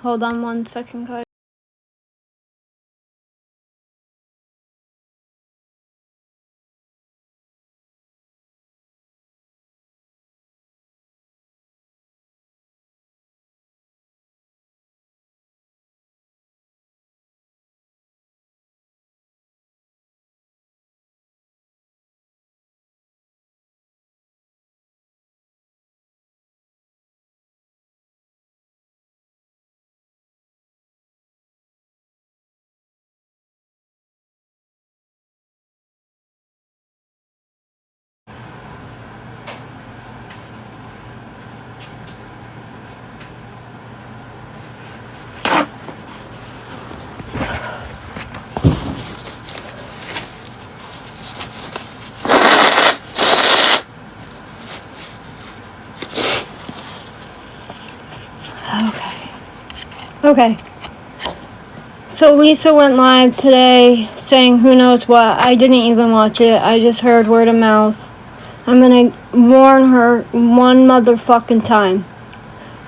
Hold on 1 second, guys. Okay. So Lisa went live today saying who knows what. I didn't even watch it. I just heard word of mouth. I'm gonna warn her one motherfucking time.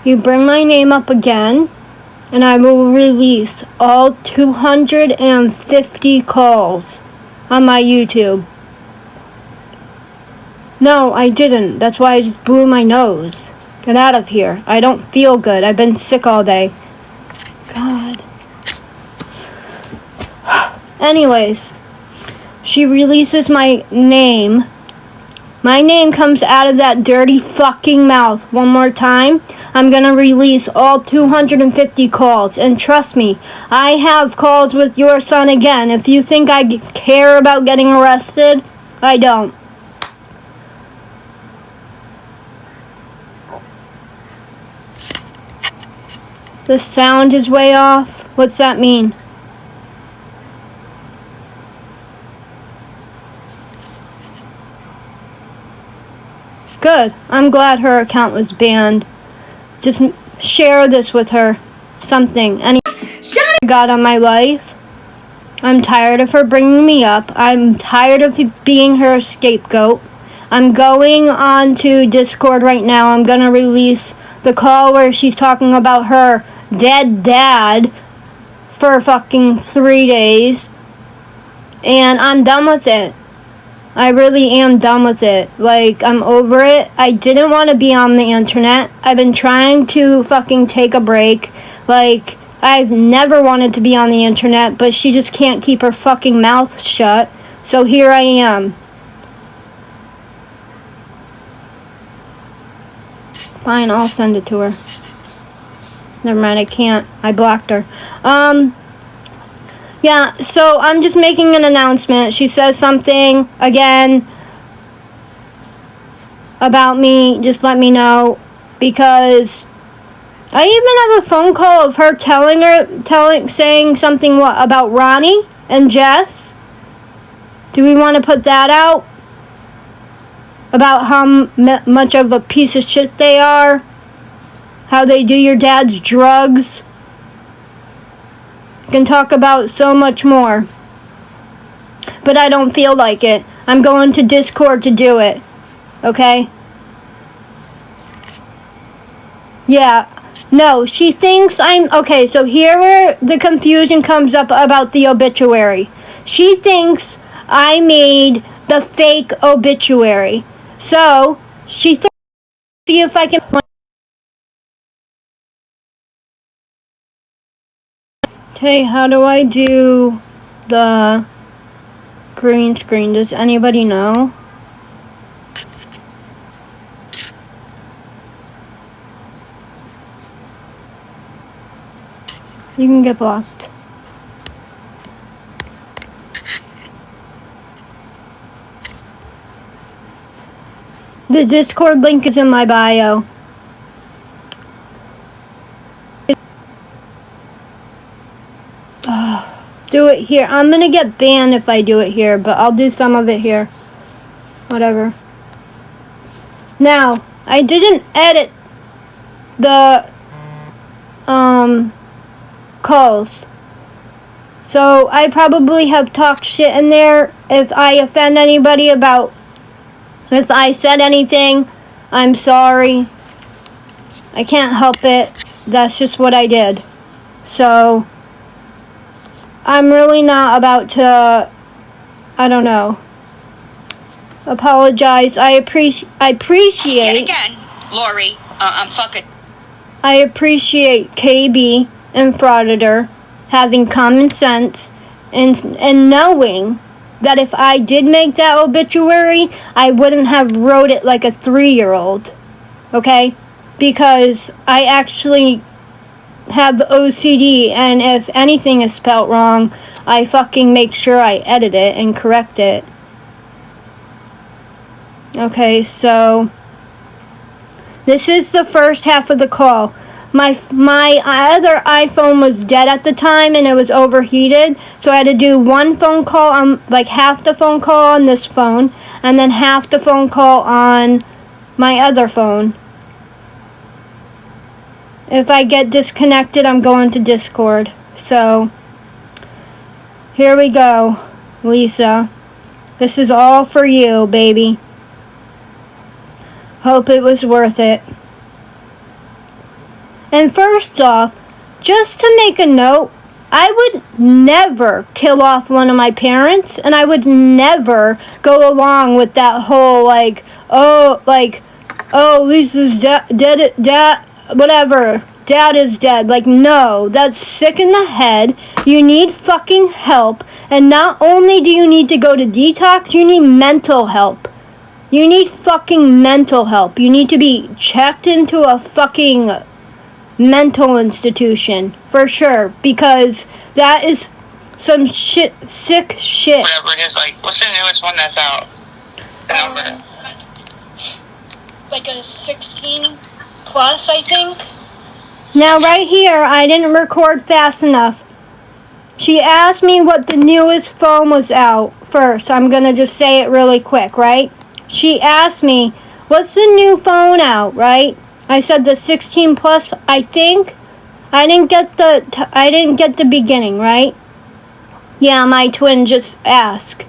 You bring my name up again, and I will release all 250 calls on my YouTube. No, I didn't. That's why I just blew my nose. Get out of here. I don't feel good. I've been sick all day. God. Anyways, she releases my name. My name comes out of that dirty fucking mouth one more time. I'm gonna release all 250 calls. And trust me, I have calls with your son again. If you think I care about getting arrested, I don't. The sound is way off. What's that mean? Good. I'm glad her account was banned. Just share this with her. Something. Any I got on my life. I'm tired of her bringing me up. I'm tired of being her scapegoat. I'm going on to Discord right now. I'm going to release the call where she's talking about her dead dad for fucking 3 days. And I'm done with it. I really am done with it. Like, I'm over it. I didn't want to be on the internet. I've been trying to fucking take a break. Like, I've never wanted to be on the internet, but she just can't keep her fucking mouth shut. So here I am. Fine, I'll send it to her. Never mind, I can't. I blocked her. Yeah, so I'm just making an announcement. She says something again about me. Just let me know, because I even have a phone call of her saying something about Ronnie and Jess. Do we want to put that out? About how much of a piece of shit they are? How they do your dad's drugs? Can talk about so much more. But I don't feel like it. I'm going to Discord to do it. Okay? Yeah. No, she thinks I'm... Okay, so here where the confusion comes up about the obituary. She thinks I made the fake obituary. So, she thinks... See if I can... Okay, how do I do the green screen? Does anybody know? You can get blocked. The Discord link is in my bio. Do it here. I'm gonna get banned if I do it here, but I'll do some of it here. Whatever. Now, I didn't edit the calls. So I probably have talked shit in there. If I offend anybody about if I said anything, I'm sorry. I can't help it. That's just what I did. So I'm really not about to, I don't know, apologize. I appreciate. Yet again, Lori, I'm fucking. I appreciate KB and Frauditor having common sense and knowing that if I did make that obituary, I wouldn't have wrote it like a 3-year-old. Okay? Because I actually have OCD, and if anything is spelt wrong, I fucking make sure I edit it and correct it. Okay, so this is the first half of the call. My other iPhone was dead at the time and it was overheated, so I had to do one phone call on, like half the phone call on this phone and then half the phone call on my other phone. If I get disconnected, I'm going to Discord. So here we go, Lisa. This is all for you, baby. Hope it was worth it. And first off, just to make a note, I would never kill off one of my parents, and I would never go along with that whole Lisa's dead, whatever, dad is dead. Like, no, that's sick in the head. You need fucking help, and not only do you need to go to detox, you need mental help. You need fucking mental help. You need to be checked into a fucking mental institution, for sure, because that is some sick shit. Whatever it is, like, what's the newest one that's out? The number? Like a 16 plus, I think. Now, right here, I didn't record fast enough. She asked me what the newest phone was out first. I'm gonna just say it really quick, right? She asked me, what's the new phone out, right? I said the 16 plus, I think. I didn't get the beginning, right? Yeah, my twin just asked.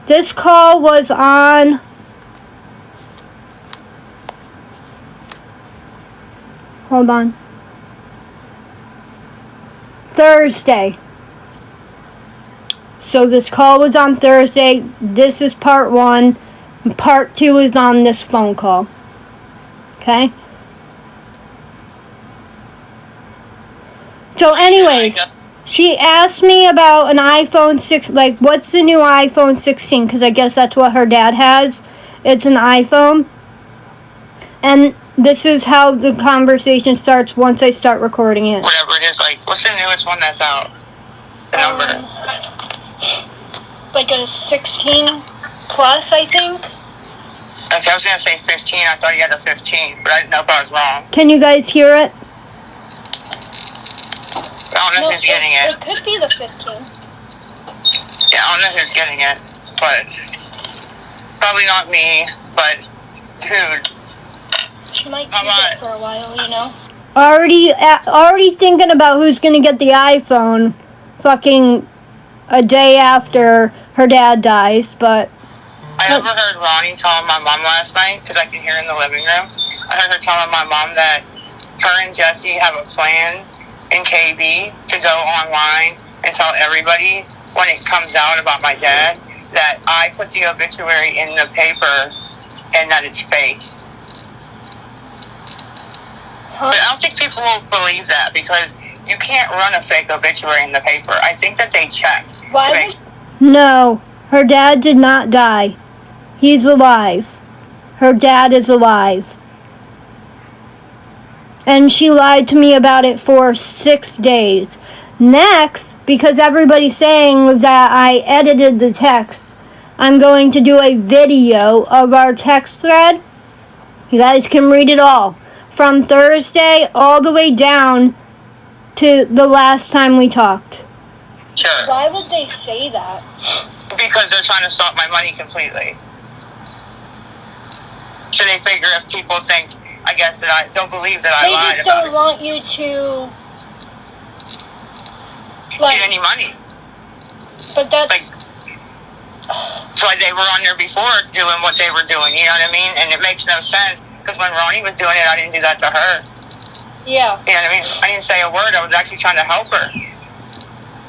This call was on hold on. Thursday. So this call was on Thursday. This is part 1. Part 2 is on this phone call. Okay? So anyways, she asked me about an iPhone 6, like, what's the new iPhone 16? Because I guess that's what her dad has. It's an iPhone. And this is how the conversation starts once I start recording it. Whatever it is, like, what's the newest one that's out? The number? Like a 16 plus, I think. Okay, I was going to say 15. I thought you had a 15, but I didn't know if I was wrong. Can you guys hear it? I don't know who's getting it. It could be the 15. Yeah, I don't know who's getting it, but probably not me, but dude. She might keep it for a while, you know? Already thinking about who's going to get the iPhone fucking a day after her dad dies, but I overheard Ronnie telling my mom last night, because I can hear in the living room. I heard her telling my mom that her and Jesse have a plan in KB to go online and tell everybody when it comes out about my dad that I put the obituary in the paper and that it's fake. But I don't think people will believe that because you can't run a fake obituary in the paper. I think that they check. No, her dad did not die. He's alive. Her dad is alive. And she lied to me about it for 6 days. Next, because everybody's saying that I edited the text, I'm going to do a video of our text thread. You guys can read it all. From Thursday all the way down to the last time we talked. Sure. Why would they say that? Because they're trying to stop my money completely. So they figure if people think, I guess, that I don't believe that I lied about it. They just don't want you to, get any money. But that's... Like, so they were on there before doing what they were doing, you know what I mean? And it makes no sense, because when Ronnie was doing it, I didn't do that to her. Yeah. You know what I mean? I didn't say a word. I was actually trying to help her.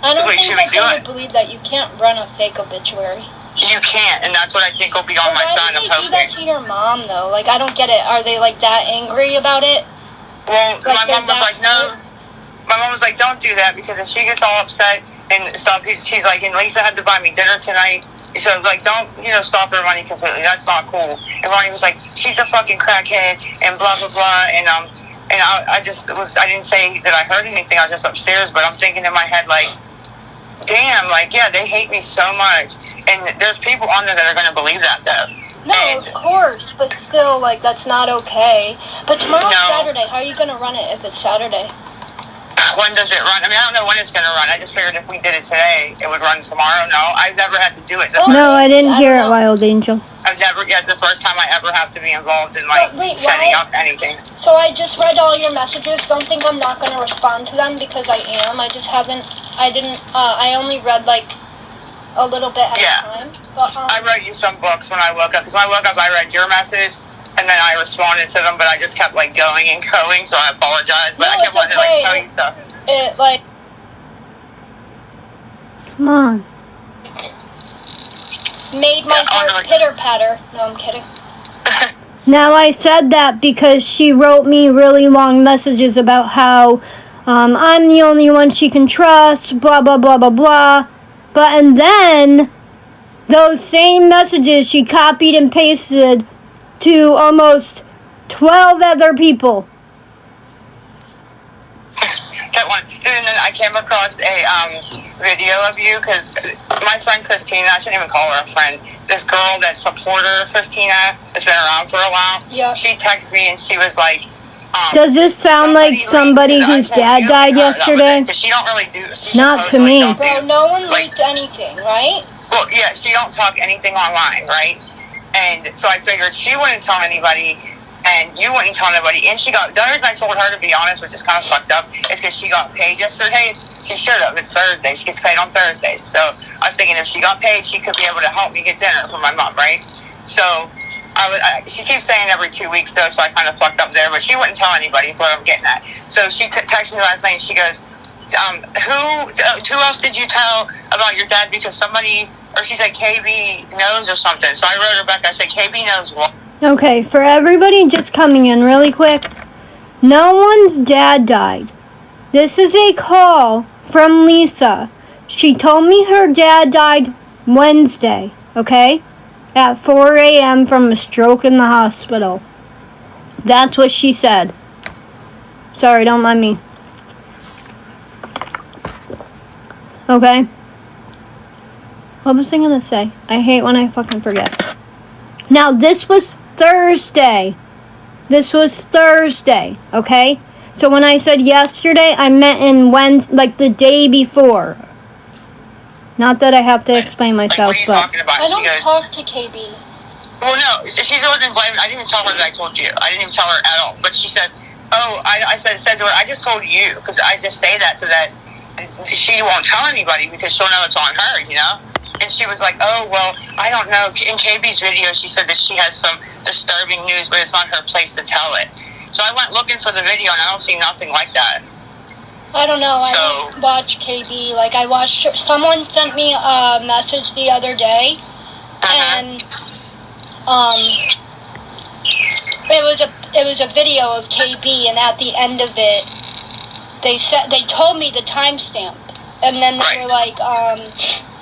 I don't That's what you think should that be they doing. would believe that you can't run a fake obituary. You can't, and that's what I think will be on my side of Why would they do that to your mom, though? Like, I don't get it. Are they, like, that angry about it? Well, Like, my mom was like, no. My mom was like, don't do that, because if she gets all upset and stuff, she's like, and Lisa had to buy me dinner tonight. So, like, don't, stop her money completely. That's not cool. And Ronnie was like, she's a fucking crackhead, and blah, blah, blah. And I didn't say that I heard anything. I was just upstairs, but I'm thinking in my head, like, damn, like, yeah, they hate me so much. And there's people on there that are going to believe that, though. No, of course, but still, like, that's not okay. But tomorrow's Saturday. How are you going to run it if it's Saturday? When does it run? I mean, I don't know when it's going to run. I just figured if we did it today, it would run tomorrow. No, I've never had to do it. No, I didn't hear it, Wild Angel. I've never, the first time I ever have to be involved in, like, setting up anything. So I just read all your messages. Don't think I'm not going to respond to them, because I am. I only read, like, a little bit at a time. But, I wrote you some books when I woke up, because when I woke up, I read your message, and then I responded to them, but I just kept, like, going and going, so I apologize. But I kept wanting to, like, tell you stuff. It, like... Come on. Made my heart pitter-patter. No, I'm kidding. Now, I said that because she wrote me really long messages about how I'm the only one she can trust, blah, blah, blah, blah, blah. And then, those same messages she copied and pasted to almost 12 other people. That one. And then I came across a video of you, because my friend Christina, I shouldn't even call her a friend, this girl that's a supporter, Christina, that's been around for a while, she texted me and she was like, does this sound like somebody whose dad died yesterday? She don't really do. Not to me. Bro, no one leaked anything, right? Well, yeah, she don't talk anything online, right? And so I figured she wouldn't tell anybody, and you wouldn't tell anybody. And the reason I told her, to be honest, which is kind of fucked up, is because she got paid yesterday. She should have. It's Thursday. She gets paid on Thursdays. So I was thinking if she got paid, she could be able to help me get dinner for my mom, right? So she keeps saying every 2 weeks, though, so I kind of fucked up there. But she wouldn't tell anybody, is what I'm getting at. So she texted me last night, and she goes, who else did you tell about your dad? Because somebody, or she said KB knows or something. So I wrote her back, I said, KB knows what? Okay, for everybody just coming in really quick, no one's dad died. This is a call from Lisa. She told me her dad died Wednesday, okay? At 4 a.m. from a stroke in the hospital. That's what she said. Sorry, don't mind me. Okay? What was I gonna say? I hate when I fucking forget. Now, this was Thursday. Okay? So when I said yesterday, I meant in Wednesday, like the day before. Not that I have to explain myself, like, what are you talking about? I don't talk to KB. Well, no, she wasn't blaming. I didn't even tell her that I told you. I didn't even tell her at all. But she said, I said to her, I just told you, because I just say that so that she won't tell anybody, because she'll know it's on her, And she was like, oh, well, I don't know. In KB's video, she said that she has some disturbing news, but it's not her place to tell it. So I went looking for the video, and I don't see nothing like that. I don't know. I don't watch KB. Like, I watched someone sent me a message the other day, and it was a video of KB, and at the end of it, they told me the timestamp, and then they were like,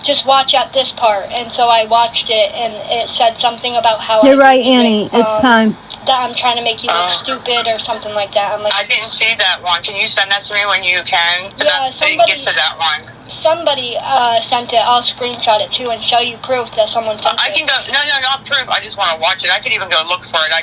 just watch at this part, and so I watched it, and it said something about how you're right, Annie. It's time. That I'm trying to make you look stupid or something like that. I'm like, I didn't see that one. Can you send that to me when you can? Yeah, I didn't get to that one. Somebody sent it. I'll screenshot it too and show you proof that someone sent it. I can go. No, not proof. I just want to watch it. I could even go look for it. I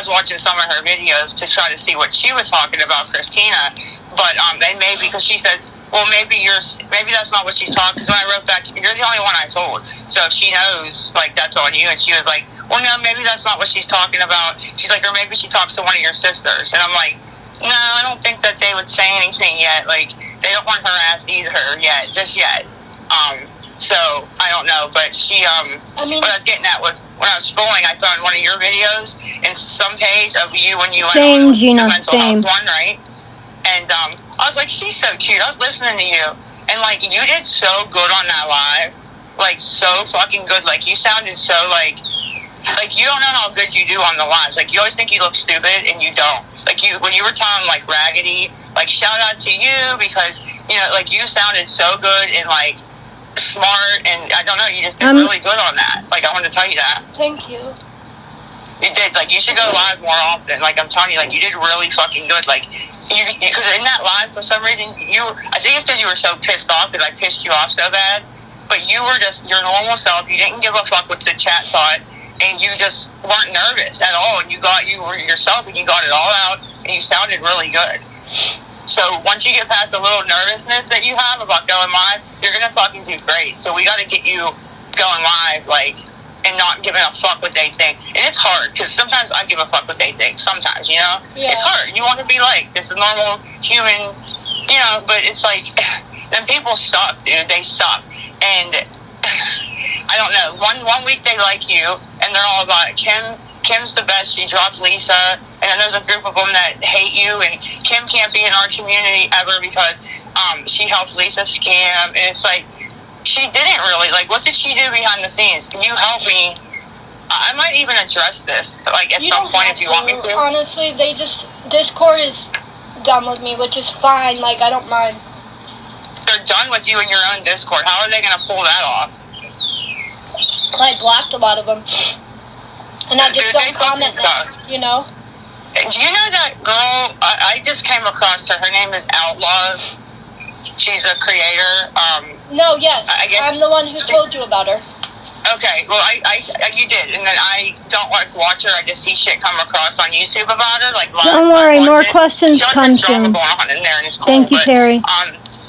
was watching some of her videos to try to see what she was talking about, Christina. But and maybe because she said, well, maybe that's not what she's talking. Because when I wrote back, you're the only one I told. So she knows, like, that's on you. And she was like, well, no, maybe that's not what she's talking about. She's like, or maybe she talks to one of your sisters. And I'm like, no, I don't think that they would say anything yet. Like, they don't want her ass either just yet. So I don't know. But she, what I was getting at was when I was scrolling, I found one of your videos in some page of you when you went on the mental health one, right? I was like, she's so cute. I was listening to you, and like, you did so good on that live, like so fucking good. Like, you sounded so like you don't know how good you do on the lives. Like, you always think you look stupid, and you don't. Like, when you were telling like Raggedy, like, shout out to you because you know, like, you sounded so good and like smart, and I don't know, you just did really good on that. Like, I wanted to tell you that. Thank you. You did. Like, you should go live more often. Like, I'm telling you, like, you did really fucking good. Like, because in that live, for some reason, I think it's because you were so pissed off because I pissed you off so bad, but you were just your normal self. You didn't give a fuck what the chat thought, and you just weren't nervous at all, and you were yourself, and you got it all out, and you sounded really good. So once you get past the little nervousness that you have about going live, you're gonna fucking do great. So we gotta get you going live, like, and not giving a fuck what they think. And it's hard, because sometimes I give a fuck what they think. Sometimes, you know? Yeah. It's hard. You want to be like this normal human, you know, but it's like, them people suck, dude. They suck. And I don't know. One week they like you, and they're all about it. Kim's the best. She dropped Lisa. And then there's a group of them that hate you, and Kim can't be in our community ever because she helped Lisa scam. And it's like, she didn't really. Like, what did she do behind the scenes? Can you help me? I might even address this, like, at some point if you want me to. Honestly, Discord is done with me, which is fine. Like, I don't mind. They're done with you in your own Discord. How are they going to pull that off? I blocked a lot of them. And I just don't comment now, you know? Do you know that girl? I just came across her. Her name is Outlaws. She's a creator. No, yes. I'm the one who told you about her. Okay, well, you did, and then I don't watch her. I just see shit come across on YouTube about her. Like, don't worry, more questions come soon. Cool, thank you, Terry.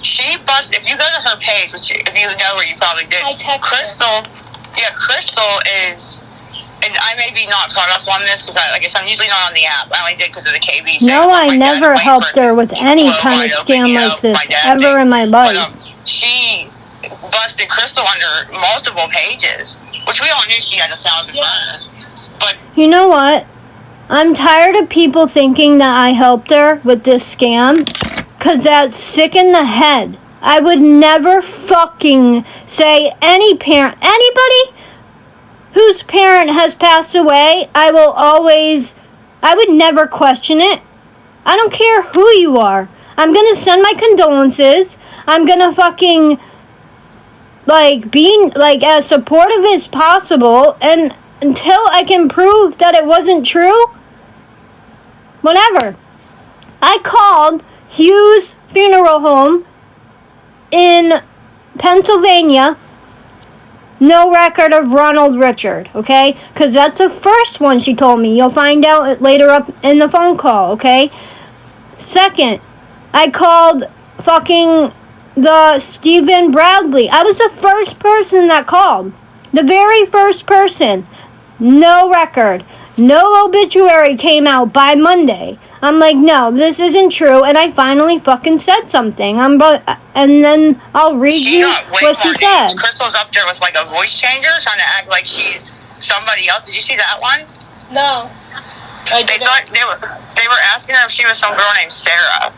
She busted. If you go to her page, which if you know her, you probably did. I texted Crystal. Yeah, Crystal is. And I may be not caught up on this because I guess I'm usually not on the app. I only did because of the KB. No, I never helped her with any kind of scam like this ever in my life. But, she busted Crystal under multiple pages, which we all knew she had 1,000 burners. But you know what? I'm tired of people thinking that I helped her with this scam, because that's sick in the head. I would never fucking say anybody whose parent has passed away, I would never question it. I don't care who you are. I'm gonna send my condolences. I'm gonna fucking, be, as supportive as possible, and until I can prove that it wasn't true, whatever. I called Hughes Funeral Home in Pennsylvania. No record of Ronald Richard, okay? Because that's the first one she told me. You'll find out later up in the phone call, okay? Second, I called fucking the Stephen Bradley. I was the first person that called. The very first person. No record. No obituary came out by Monday. I'm like, no, this isn't true, and I finally fucking said something. And then I'll read you what she said. Crystal's up there with like a voice changer, trying to act like she's somebody else. Did you see that one? No. They thought they were asking her if she was some girl named Sarah,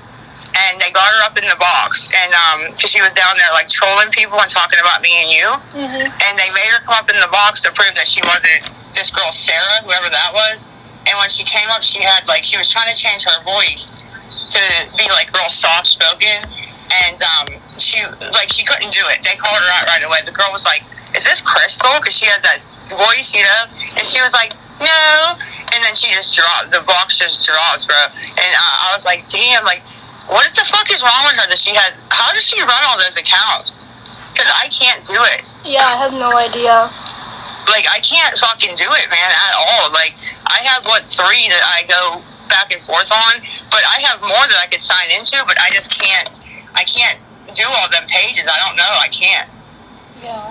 and they got her up in the box, and because she was down there like trolling people and talking about me and you, and they made her come up in the box to prove that she wasn't this girl Sarah, whoever that was. And when she came up, she was trying to change her voice to be like real soft spoken, and she couldn't do it. They called her out right away. The girl was like, "Is this Crystal?" Because she has that voice, you know. And she was like, "No." And then she just dropped. The box just drops, bro. And I was like, "Damn! Like, what the fuck is wrong with her that she has? How does she run all those accounts? Because I can't do it." Yeah, I have no idea. Like, I can't fucking do it, man, at all. Like, I have, 3 that I go back and forth on, but I have more that I could sign into, but I just can't, do all them pages. I don't know, I can't. Yeah.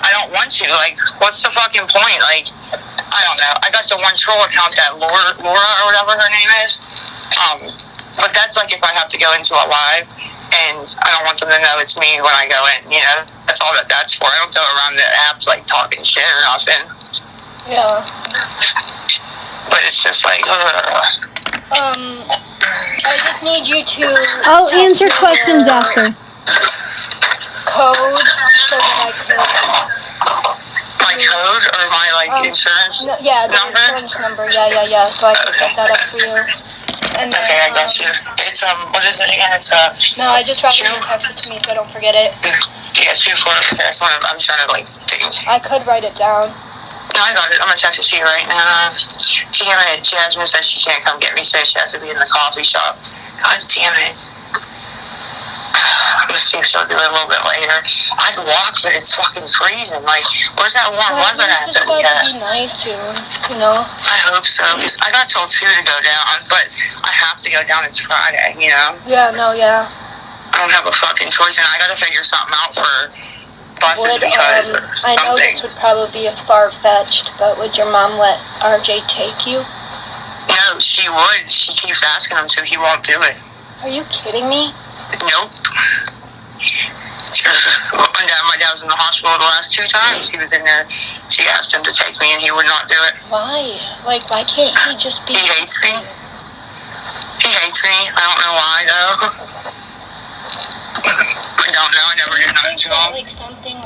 I don't want to. Like, what's the fucking point? Like, I don't know. I got the one troll account, that Laura or whatever her name is, but that's, if I have to go into a live, and I don't want them to know it's me when I go in, you know? That's all that's for. I don't go around the apps, talking shit or nothing. Yeah. But it's just I just need you to... I'll answer questions after. Code so that I could... My code or my insurance no, yeah, the number? insurance number. Yeah. So I can set that up for you. And then, Okay, I got you. It's what is it again? It's No, I just rather you text it to me so I don't forget it. Yeah, 2 4. Okay, that's what I'm trying to think. I could write it down. No, I got it. I'm gonna text it to you right now. Jasmine says she can't come get me today. She has to be in the coffee shop. God damn it. I'm gonna see if she'll do it a little bit later. I'd walk, but it's fucking freezing. Where's that warm weather at that we It's had? be nice soon, you know? I hope so, because I got told 2 to go down, but I have to go down. It's Friday, you know? Yeah. I don't have a fucking choice, and I gotta figure something out for buses because I know this would probably be far-fetched, but would your mom let RJ take you? No, she would. She keeps asking him to. He won't do it. Are you kidding me? Nope. My dad was in the hospital the last 2 times. He was in there. She asked him to take me, and he would not do it. Why? Why can't he just be... He hates me. He hates me. I don't know why, though. I don't know. I never did nothing to him. Something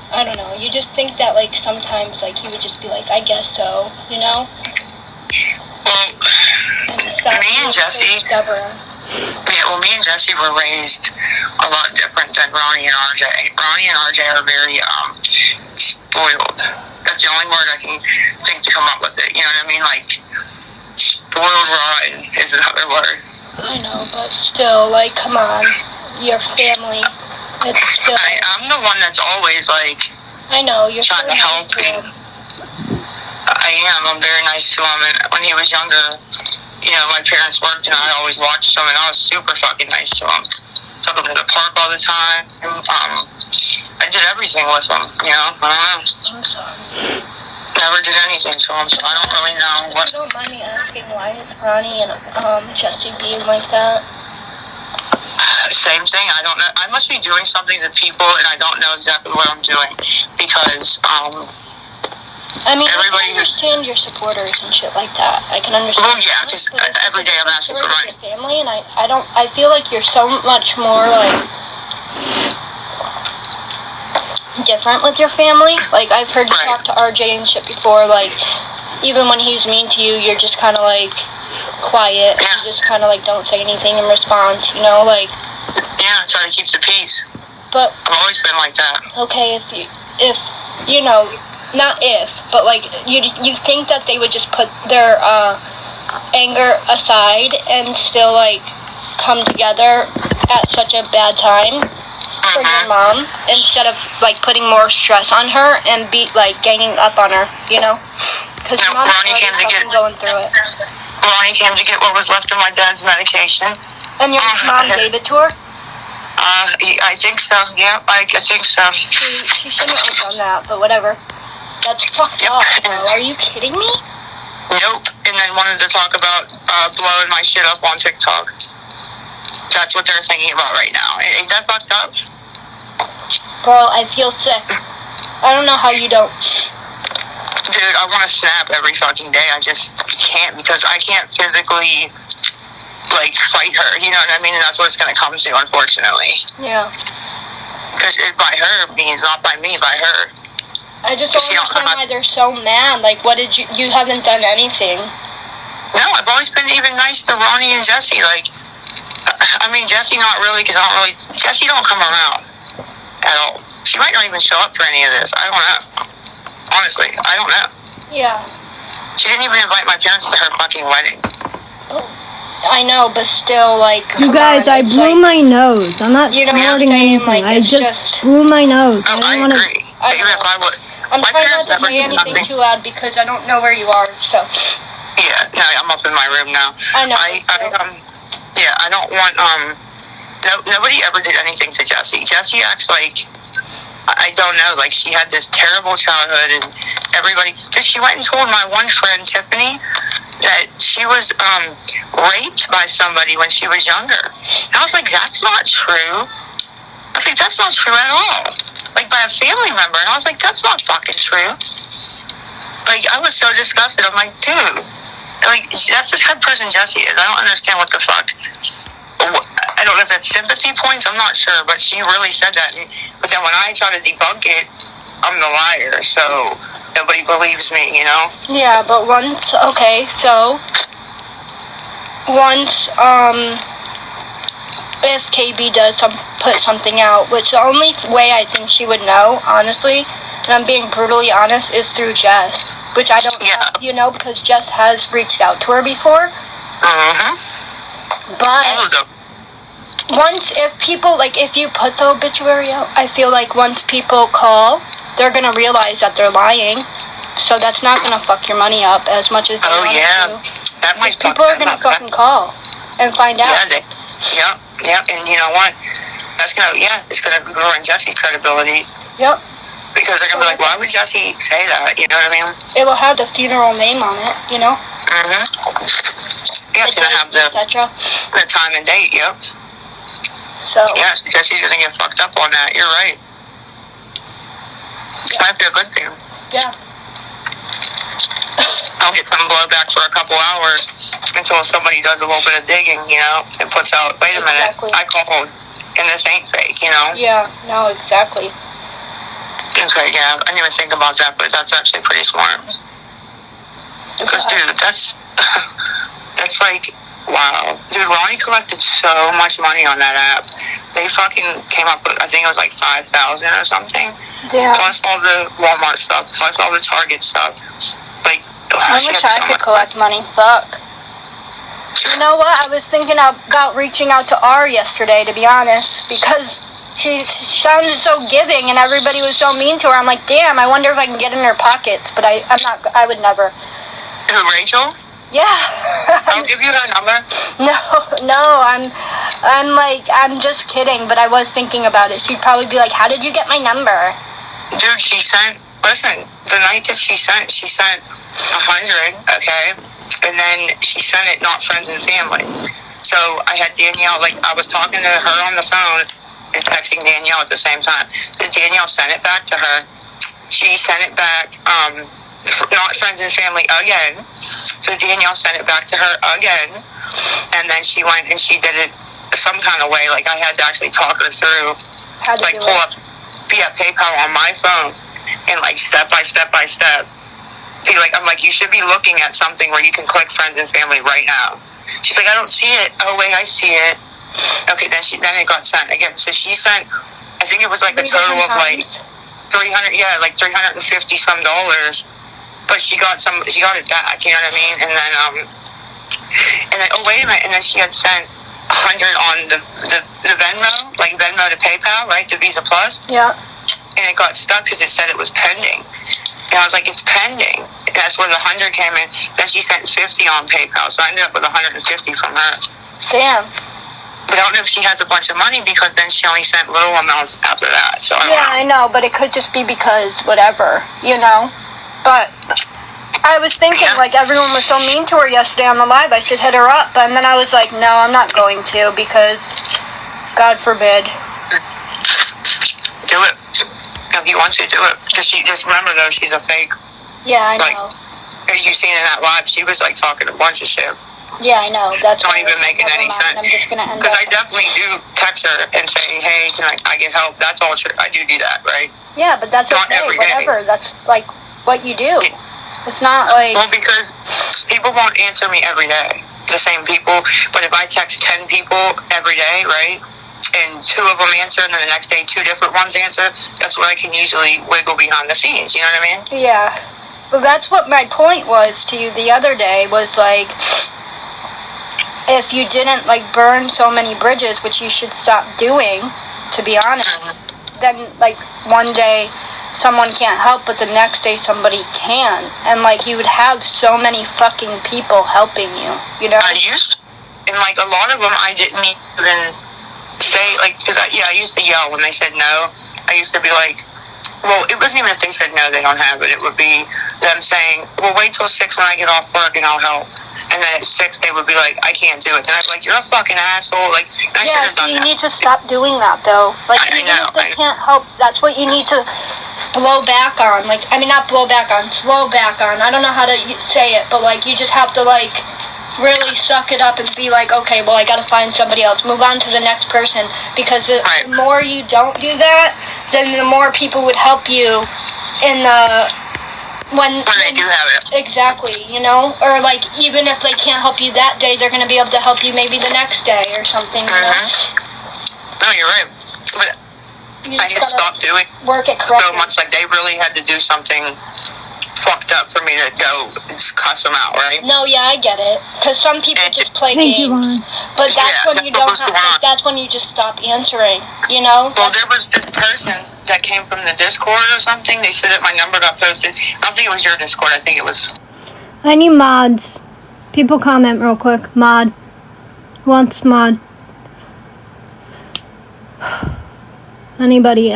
I don't know. You just think that, sometimes, he would just be I guess so, you know? Well, me and Jesse... stubborn. Yeah, well, me and Jesse were raised a lot different than Ronnie and RJ. Ronnie and RJ are very, spoiled. That's the only word I can think to come up with it. You know what I mean? Spoiled rotten is another word. I know, but still, come on. Your family. It's still... I'm the one that's always, I know, you're trying to help him. I am. I'm very nice to him. And when he was younger... my parents worked and I always watched them and I was super fucking nice to them. Took them to the park all the time. I did everything with them, I don't know. I'm sorry. Never did anything to them, so I don't really know what... You don't mind me asking, why is Ronnie and Jesse being like that? Same thing, I don't know. I must be doing something to people and I don't know exactly what I'm doing. Because, I mean, everybody I can understand your supporters and shit like that. I can understand. Well, yeah, just every day I'm asking for money. Family, and I feel like you're so much more, different with your family. I've heard you talk to RJ and shit before, even when he's mean to you, you're just kind of, quiet. Yeah. You just kind of, don't say anything in response, you know, Yeah, try to keep the peace. But... I've always been like that. Okay, if you know... Not if, but you think that they would just put their anger aside and still come together at such a bad time for your mom instead of putting more stress on her and ganging up on her, you know? Because your mom's going through it. Ronnie came to get what was left of my dad's medication. And your mom gave it to her? I think so. Yeah, I think so. She shouldn't have done that, but whatever. That's fucked up, bro. Are you kidding me? Nope. And then wanted to talk about blowing my shit up on TikTok. That's what they're thinking about right now. Ain't that fucked up? Bro, I feel sick. I don't know how you don't. Dude, I want to snap every fucking day. I just can't because I can't physically, fight her. You know what I mean? And that's what it's going to come to, unfortunately. Yeah. Because by her means not by me, by her. I just don't understand why they're so mad. What did you haven't done anything. No, I've always been even nice to Ronnie and Jesse. Jesse not really, because Jesse don't come around at all. She might not even show up for any of this. I don't know. Honestly, I don't know. Yeah. She didn't even invite my parents to her fucking wedding. Oh, I know, but still, you guys, I blew my nose. I'm not snorting anything. I just blew my nose. Oh, I agree. Even if I would... I'm trying not to say anything too loud because I don't know where you are, so... Yeah, no, I'm up in my room now. I know. I don't want, nobody ever did anything to Jessie. Jessie acts I don't know, she had this terrible childhood and everybody... Because she went and told my one friend, Tiffany, that she was, raped by somebody when she was younger. And I was like, that's not true. I was like, that's not true at all. By a family member. And I was like, that's not fucking true. I was so disgusted. I'm like, dude, Like, that's the type of person Jesse is. I don't understand what the fuck. I don't know if that's sympathy points. I'm not sure, but she really said that. But then when I try to debunk it, I'm the liar. So nobody believes me, you know? Yeah, but once, okay, so once, if KB does put something out, which the only way I think she would know, honestly, and I'm being brutally honest, is through Jess, which I don't know, you know, because Jess has reached out to her before. But once, if people, like, if you put the obituary out, I feel like once people call, they're gonna realize that they're lying. So that's not gonna fuck your money up as much as they want it to. That might people are gonna fucking call and find out. Yeah, and you know what? That's gonna, it's gonna ruin Jesse's credibility. Yep. Because they're gonna be like, why would Jesse say that? You know what I mean? It will have the funeral name on it, you know? Yeah, it's gonna have the time and date, yep. So. Yeah, Jesse's gonna get fucked up on that, you're right. Might be a good thing. Yeah. I'll get some blowback for a couple hours until somebody does a little bit of digging, you know, and puts out, wait a minute, I called, and this ain't fake, you know? Yeah, no, exactly. Okay, yeah, I didn't even think about that, but that's actually pretty smart. Because, dude, that's like, wow. Dude, Ronnie collected so much money on that app. They fucking came up with, I think it was like 5,000 or something. Yeah. Plus all the Walmart stuff, plus all the Target stuff. Like, I wish I could collect money. Fuck. You know what? I was thinking about reaching out to R yesterday, to be honest, because she sounded so giving and everybody was so mean to her. I'm like, damn, I wonder if I can get in her pockets, but I would never. Who, Rachel? Yeah. I'll give you her number. No, I'm just kidding, but I was thinking about it. She'd probably be like, how did you get my number? Dude, listen, the night that she sent 100, okay? And then she sent it not friends and family. So I had Danielle, like, I was talking to her on the phone and texting Danielle at the same time. So Danielle sent it back to her. She sent it back, not friends and family again. So Danielle sent it back to her again. And then she went and she did it some kind of way. Like, I had to actually talk her through, like, pull up PayPal on my phone and, like, step by step by step. See, like, I'm like, you should be looking at something where you can click friends and family right now. She's like, I don't see it. Oh, wait, I see it. Okay, then it got sent again. So she sent, I think it was like a total of like 300, like $350 some. But she got it back, you know what I mean? And then, oh, wait a minute. And then she had sent 100 on the Venmo, like Venmo to PayPal, right? The Visa Plus. Yeah. And it got stuck because it said it was pending. And I was like, it's pending. And that's where the 100 came in. Then she sent 50 on PayPal. So I ended up with 150 from her. Damn. But I don't know if she has a bunch of money because then she only sent little amounts after that. So I know, but it could just be because whatever, you know? But I was thinking, like, everyone was so mean to her yesterday on the live, I should hit her up. And then I was like, no, I'm not going to because, God forbid. Do it. If you want to, do it. Just remember, though, she's a fake. Yeah, I know. As you seen in that live, she was, like, talking a bunch of shit. Yeah, I know. That's not even making any sense. I'm just gonna end up. Because I definitely do text her and say, hey, can I get help? That's all true. I do that, right? Yeah, but that's not okay. Every whatever. Day. That's, like, what you do. It's not like... Well, because people won't answer me every day. The same people. But if I text 10 people every day, right? And 2 of them answer, and then the next day 2 different ones answer, that's where I can usually wiggle behind the scenes. You know what I mean? Yeah. Well, that's what my point was to you the other day, was, like... If you didn't, like, burn so many bridges, which you should stop doing, to be honest, then, like, one day someone can't help, but the next day somebody can. And, like, you would have so many fucking people helping you, you know? I used, and, like, a lot of them I didn't even say, like, because I used to yell when they said no. I used to be like, well, it wasn't even if they said no, they don't have it. It would be them saying, well, wait till 6 when I get off work and I'll help. And then at 6, they would be like, I can't do it. And I'd be like, you're a fucking asshole. Like, I should have done that. You need to stop doing that, though. Like, even if they can't help, that's what you need to... blow back on. Like, I mean, not blow back on, slow back on. I don't know how to say it, but, like, you just have to, like, really suck it up and be like, okay, well, I gotta find somebody else. Move on to the next person. Because the more you don't do that, then the more people would help you in the... When they do have it. Exactly, you know? Or, like, even if they can't help you that day, they're going to be able to help you maybe the next day or something, you know? No, you're right. But I had stopped doing work it correctly. So much. Like, they really had to do something fucked up for me to go and just cuss them out, right? No, yeah, I get it. Because some people just play games. But that's when you don't have... That's when you just stop answering, you know? Well, there was this person that came from the Discord or something. They said that my number got posted. I don't think it was your Discord. I think it was... I need mods. People comment real quick. Mod. Who wants mod? Anybody.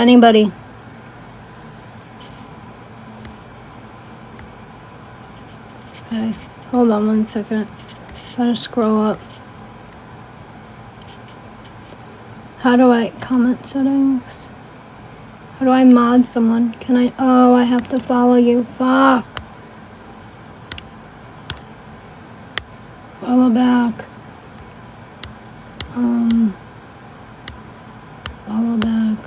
Okay, hold on 1 second. Gotta scroll up. How do I comment settings? How do I mod someone? Can I? Oh, I have to follow you. Fuck. Follow back. Follow back.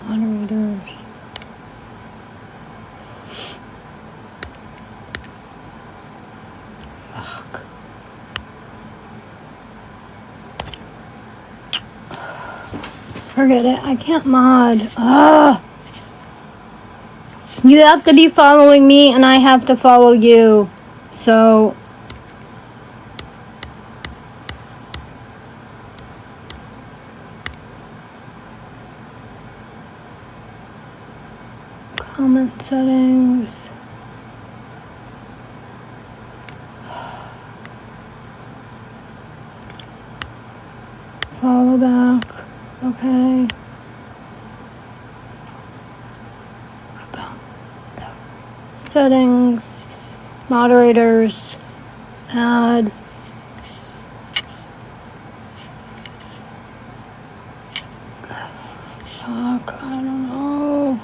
Moderators. Fuck. Forget it. I can't mod. Ugh. You have to be following me and I have to follow you. So... Comment settings. Follow back. Okay. Settings. Moderators. Add. Fuck, I don't know.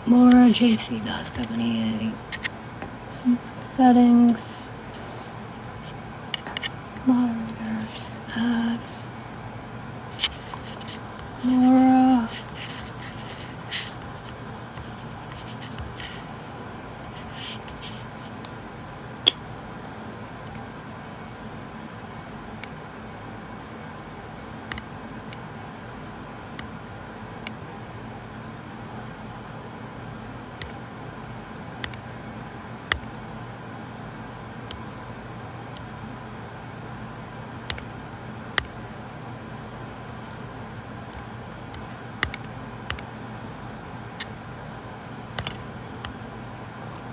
Laura JC.78. Settings. Moderators. Add. Laura.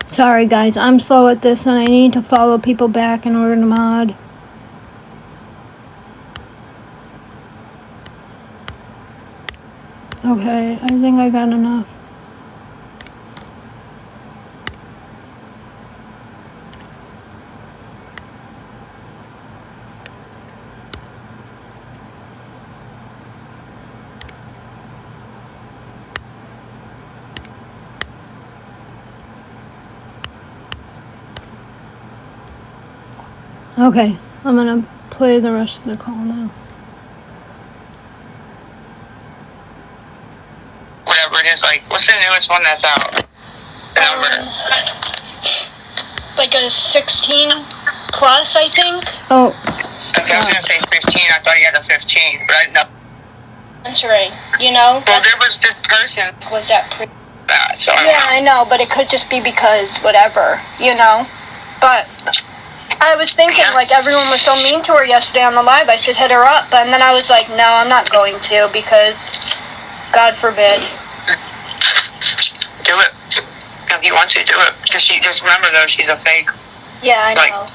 Sorry guys, I'm slow at this and I need to follow people back in order to mod. Okay, I think I got enough. Okay, I'm gonna play the rest of the call now. Whatever it is, like, what's the newest one that's out? The number? Like a 16 plus, I think. Oh. I was gonna say 15, I thought you had a 15, but I know. Answering, you know? Well, there was this person. Was that Bad, so yeah, I know, but it could just be because whatever, you know? But I was thinking, like, everyone was so mean to her yesterday on the live, I should hit her up. And then I was like, no, I'm not going to, because God forbid. Do it. If you want to, do it. Because she, just remember, though, she's a fake. Yeah, I know.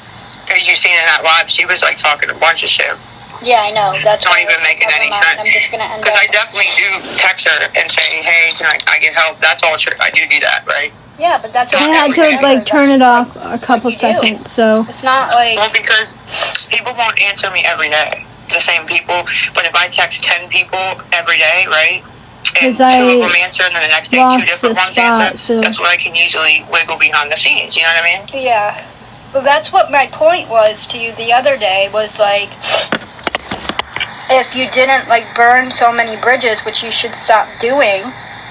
As you seen in that live, she was like talking a bunch of shit. Yeah, I know. That's not even making any sense. I'm just gonna end because up. I definitely do text her and say, "Hey, can I get help?" That's all true. I do that, right? Yeah, but that's. I had to like turn it off a couple seconds, so. It's not like. Well, because people won't answer me every day. The same people, but if I text 10 people every day, right? And 2 of them answer, and then the next day 2 different ones answer. So. That's what I can usually wiggle behind the scenes. You know what I mean? Yeah. Well, that's what my point was to you the other day. Was like, if you didn't like burn so many bridges, which you should stop doing,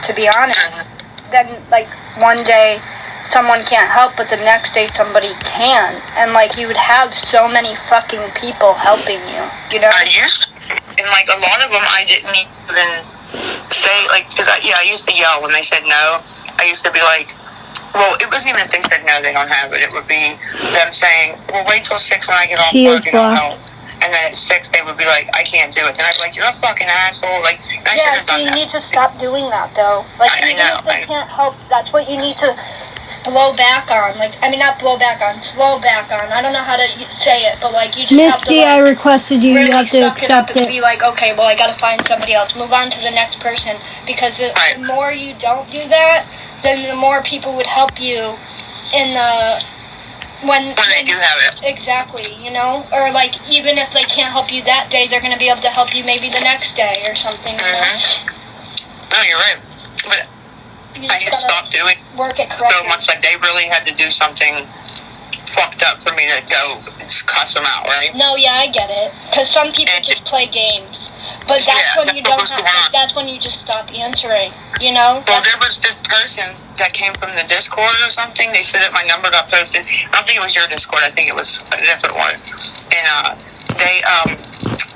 to be honest, then like one day someone can't help, but the next day somebody can, and like you would have so many fucking people helping you. You know? I used to, and like a lot of them, I didn't even say like because I used to yell when they said no. I used to be like, well, it wasn't even if they said no, they don't have it. It would be them saying, well, wait till 6 when I get off work and I'll help. And then at 6, they would be like, I can't do it. And I'd be like, you're a fucking asshole. Like, I should have done that. You need to stop doing that, though. Like, even if they can't help, that's what you need to blow back on. Like, I mean, not blow back on, slow back on. I don't know how to say it, but like, you just Misty, have to, like, I requested you. Really you have to accept it. And be like, okay, well, I gotta find somebody else. Move on to the next person. Because the more you don't do that, then the more people would help you in the... When they do have it. Exactly, you know? Or, like, even if they can't help you that day, they're going to be able to help you maybe the next day or something, you know? No, you're right. But I had stopped doing work it so much. Like, they really had to do something fucked up for me to go cuss them out, right? No, yeah, I get it. Because some people just play games. But that's when you don't have... That's when you just stop answering, you know? Well, there was this person that came from the Discord or something. They said that my number got posted. I don't think it was your Discord. I think it was a different one. And they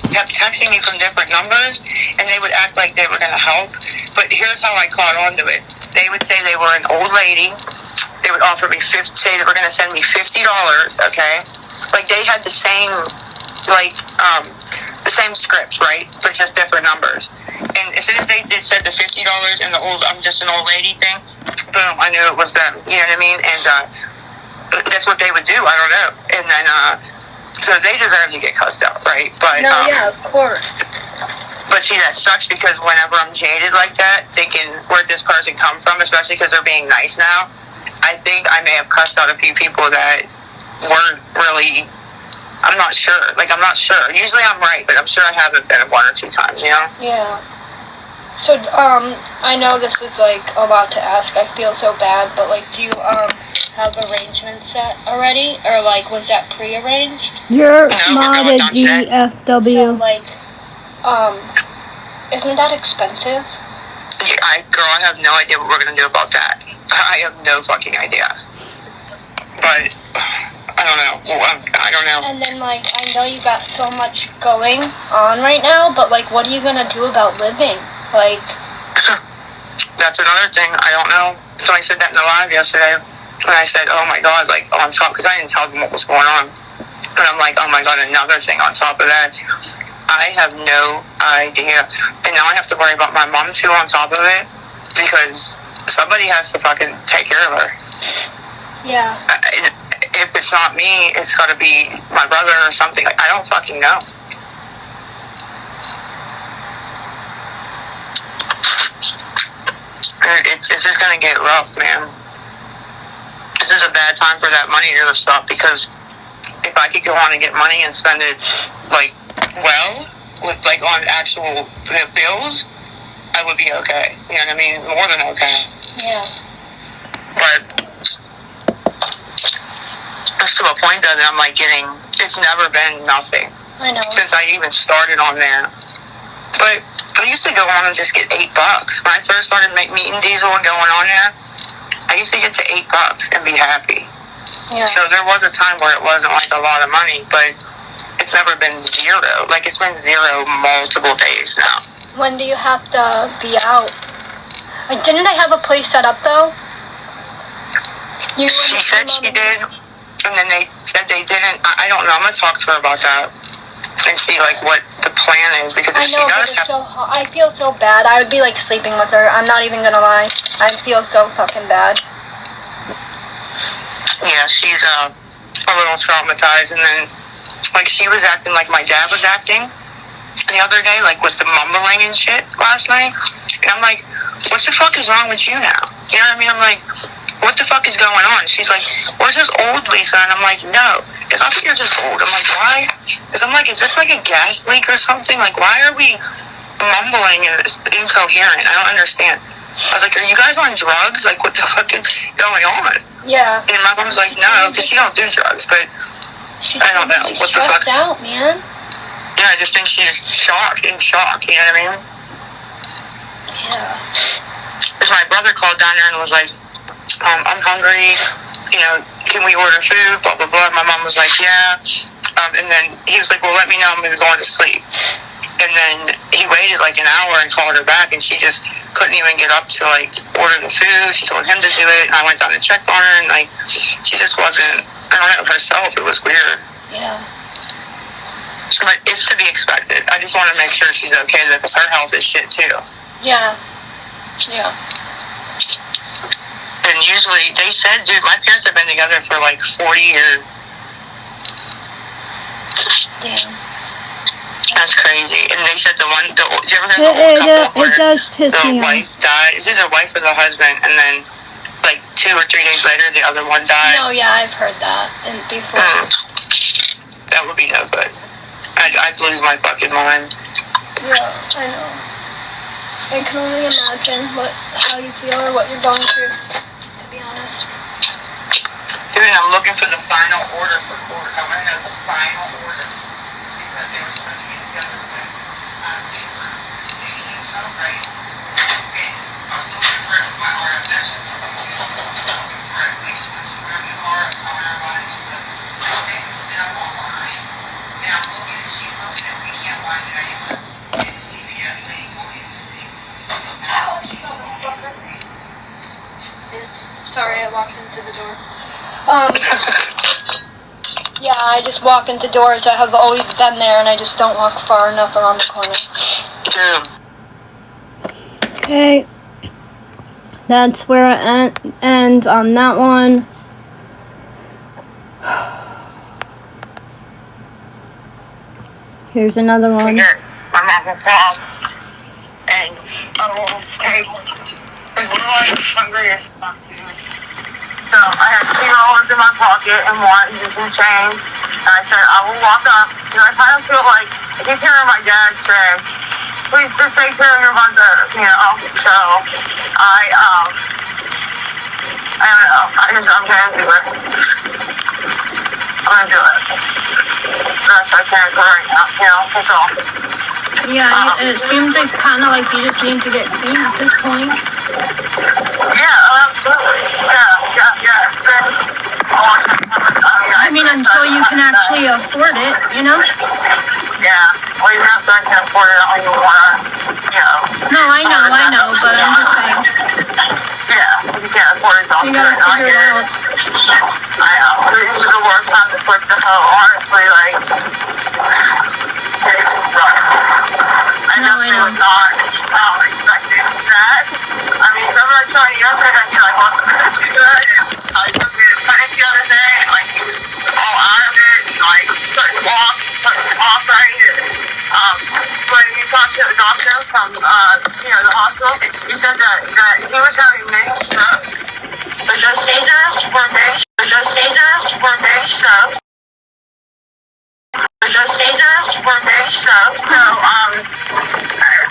kept texting me from different numbers, and they would act like they were going to help. But here's how I caught on to it. They would say they were an old lady. They would offer me say they were going to send me $50, okay? Like, they had the same, like, the same script, right? But just different numbers. And as soon as they said the $50 and the old, I'm just an old lady thing, boom, I knew it was them. You know what I mean? And that's what they would do. I don't know. And then, so they deserve to get cussed out, right? But no, yeah, of course. But see, that sucks because whenever I'm jaded like that, thinking where'd this person come from, especially because they're being nice now, I think I may have cussed out a few people that weren't really... I'm not sure. Like, I'm not sure. Usually I'm right, but I'm sure I haven't been 1 or 2 times, you know? Yeah. So, I know this is, like, a lot to ask. I feel so bad, but, like, do you, have arrangements set already? Or, like, was that pre-arranged? You're modded GFW. So, like, isn't that expensive? Yeah, girl, I have no idea what we're gonna do about that. I have no fucking idea. But... I don't know. I don't know. And then, like, I know you got so much going on right now, but, like, what are you going to do about living? Like... That's another thing. I don't know. So I said that in the live yesterday. And I said, oh, my God, like, on top... Because I didn't tell them what was going on. And I'm like, oh, my God, another thing on top of that. I have no idea. And now I have to worry about my mom, too, on top of it. Because somebody has to fucking take care of her. Yeah. If it's not me, it's got to be my brother or something. Like, I don't fucking know. It's just going to get rough, man. This is a bad time for that money to stop because if I could go on and get money and spend it, like, well, with, like, on actual bills, I would be okay. You know what I mean? More than okay. Yeah. But... it's to a point that I'm like getting, it's never been nothing. I know. Since I even started on there. But I used to go on and just get $8. When I first started meeting Diesel and going on there, I used to get to $8 and be happy. Yeah. So there was a time where it wasn't like a lot of money, but it's never been zero. Like it's been zero multiple days now. When do you have to be out? Like, didn't they have a place set up though? She said she did. And then they said they didn't. I don't know. I'm going to talk to her about that and see, like, what the plan is. Because if she does have... I feel so bad. I would be, like, sleeping with her. I'm not even going to lie. I feel so fucking bad. Yeah, she's, a little traumatized. And then, like, she was acting like my dad was acting the other day, like, with the mumbling and shit last night. And I'm like, what the fuck is wrong with you now? You know what I mean? I'm like, what the fuck is going on? She's like, where's this old Lisa? And I'm like, no, it's not that you're just old. I'm like, why? Because I'm like, is this like a gas leak or something? Like, why are we mumbling and it's incoherent? I don't understand. I was like, are you guys on drugs? Like, what the fuck is going on? Yeah. And my mom's like, no, because she don't do drugs, but I don't know. What the fuck? Stressed out, man. Yeah, I just think she's in shock, you know what I mean? Yeah. Because my brother called down there and was like, I'm hungry, you know, can we order food, blah, blah, blah. My mom was like, yeah. And then he was like, well, let me know when we were going to sleep. And then he waited like an hour and called her back, and she just couldn't even get up to, like, order the food. She told him to do it, and I went down and checked on her, and, like, she just wasn't, I don't know, herself. It was weird. Yeah. But it's to be expected. I just want to make sure she's okay, because her health is shit, too. Yeah. Yeah. And usually, they said, dude, my parents have been together for, like, 40 years. Damn. That's crazy. And they said did you ever hear the old couple where It does piss me the wife died? Is it the wife or the husband? And then, like, 2 or 3 days later, the other one died? No, yeah, I've heard that before. That would be no good. I'd lose my fucking mind. Yeah, I know. I can only imagine how you feel or what you're going through, to be honest. Dude, I'm looking for the final order for court. I want to know the final order. Because they were supposed to be together when they so great. And I was looking for it with my RFS. Correctly. So we're in the car, I'm telling everybody, she's like, okay, then I'm online. And I'm looking, and she's looking, and we can't find it anywhere. And the CVS lady going into the Sorry, I walked into the door. Yeah, I just walk into doors that have always been there, and I just don't walk far enough around the corner. Okay. That's where it ends on that one. Here's another one. Here, my mom will call, and I will take, because we're like hungry as fuck, dude. So I had $2 in my pocket and some change. And I said, I will walk up. And I kind of feel like, I keep hearing my dad say, please just take care of your mother, you know. So I don't know. I'm going to do it. I'm going to do it. Best I can for right now, you know, that's all. Yeah, it seems like kind of like you just need to get clean at this point. Yeah, absolutely. Yeah. I mean, until you can actually afford it, you know? Yeah. Well, even after I can afford it, I don't even want to, you know. No, I know, but I'm just saying. Yeah, if you can't afford it, don't You do gotta it. I figure get it it. out. I know. This is the worst time to quit the hoe, honestly, like, it's rough. I definitely was not expecting that. I mean, remember I told you yesterday that he, like, wasn't too good, and he took me to the clinic the other day, and, like, he was all out of it, and, like, couldn't walk, couldn't talk right, and, when he talked to the doctor from, the hospital, he said that he was having many strokes. But those seizures were many strokes. So,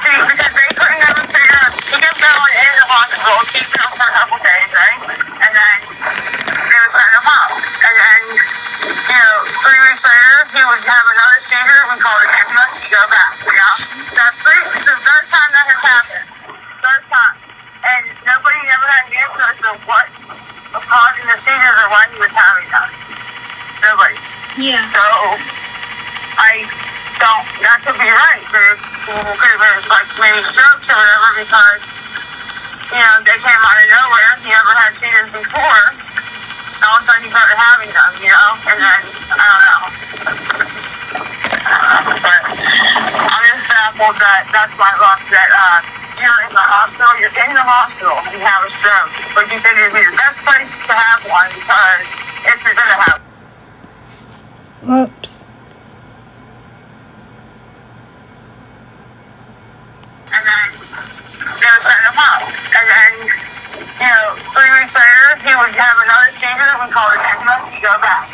see, because they couldn't ever figure out, he kept going in the hospital, keeping him for a couple days, right? And then they would send him out. And then, 3 weeks later, he would have another seizure, we called it ambulance, he'd go back, That's it's the third time that has happened. Third time. And nobody never had an answer as to what was causing the seizures or why he was having them. Nobody. Yeah. So, that could be right. There could have been, like, maybe strokes or whatever because, they came out of nowhere. He never had seizures before. And all of a sudden he started having them, and then, I don't know. But I'm just baffled that that's my luck that, you're in the hospital, and you have a stroke. But you said it'd be the best place to have one because if you're going to have Whoops. And then they would send him up. And then, 3 weeks later, he would have another seizure. We call it endless. He'd go back,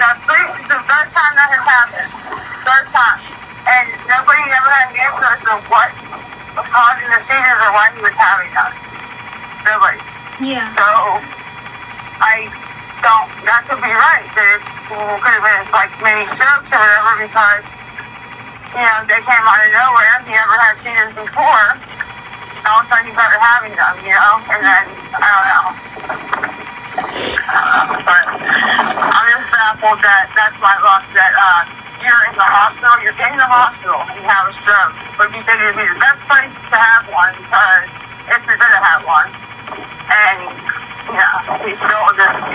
That's the third time that has happened. Third time. And nobody ever had an answer as to what was causing the seizures or why he was having them. Nobody. Yeah. So, that could be right. That it could have been like maybe strokes or whatever because, they came out of nowhere. He never had seizures before. And all of a sudden he started having them, and then, I don't know. But I'm just baffled that that's my luck that, you're in the hospital, and you have a stroke. But you said it would be the best place to have one because if you're going to have one. And, he's still just,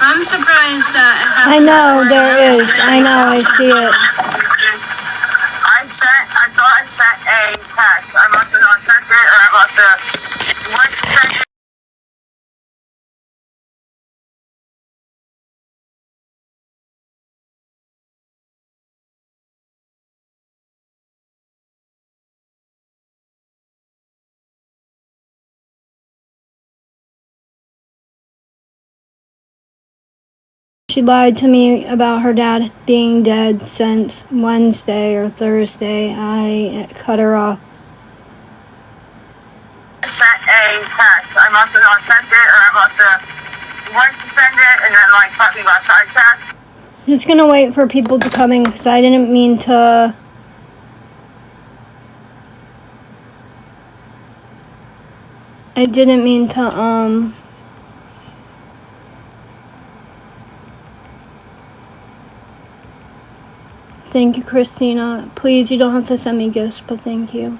I'm surprised that it I happened. know, there is. I know, I see it. I thought I sent a text. I must have not sent it, or I must have went to send it. She lied to me about her dad being dead since Wednesday or Thursday. I cut her off. I sent a text. I must have not sent it, or I must have went to send it, and then, probably got sidetracked. I'm just gonna wait for people to come in because I didn't mean to. I didn't mean to, Thank you, Christina. Please, you don't have to send me gifts, but thank you.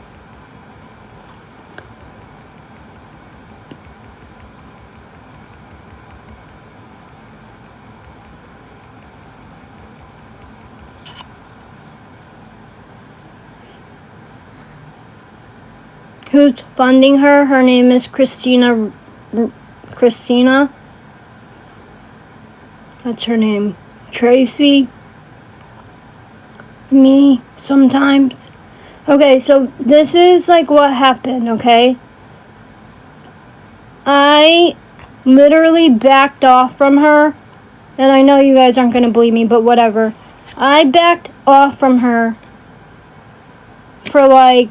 Who's funding her? Her name is Christina. Christina? That's her name. Tracy? Me, sometimes. Okay, so this is what happened, okay? I literally backed off from her, and I know you guys aren't going to believe me, but whatever. I backed off from her for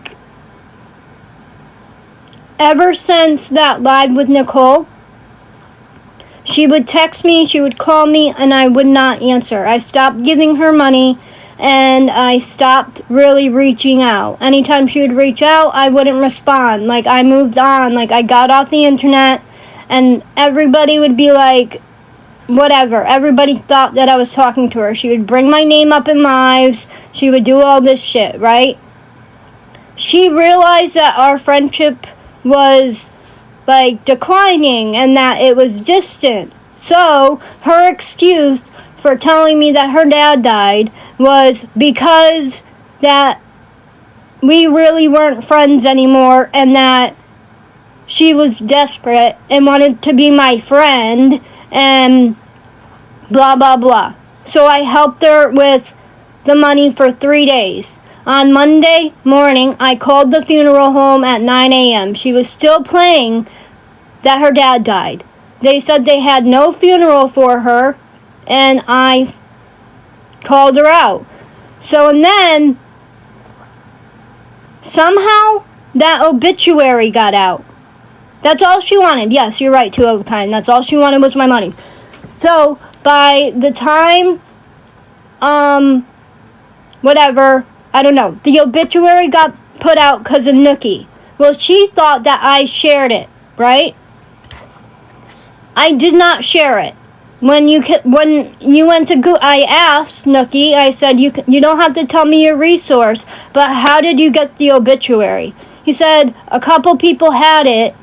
ever since that live with Nicole. She would text me, she would call me, and I would not answer. I stopped giving her money, and I stopped really reaching out. Anytime she would reach out, I wouldn't respond. I moved on. I got off the internet, and everybody would be whatever. Everybody thought that I was talking to her. She would bring my name up in lives. She would do all this shit, right? She realized that our friendship was declining and that it was distant. So her excuse for telling me that her dad died was because that we really weren't friends anymore and that she was desperate and wanted to be my friend and blah blah blah. So I helped her with the money for 3 days. On Monday morning, I called the funeral home at 9 a.m. She was still playing that her dad died. They said they had no funeral for her, and I called her out. So, and then, somehow, that obituary got out. That's all she wanted. Yes, you're right, 2 That's all she wanted was my money. So, by the time, whatever, I don't know, the obituary got put out because of Nookie. Well, she thought that I shared it, right? I did not share it. When you went to Google, I asked Nookie, I said, you don't have to tell me your resource, but how did you get the obituary? He said a couple people had it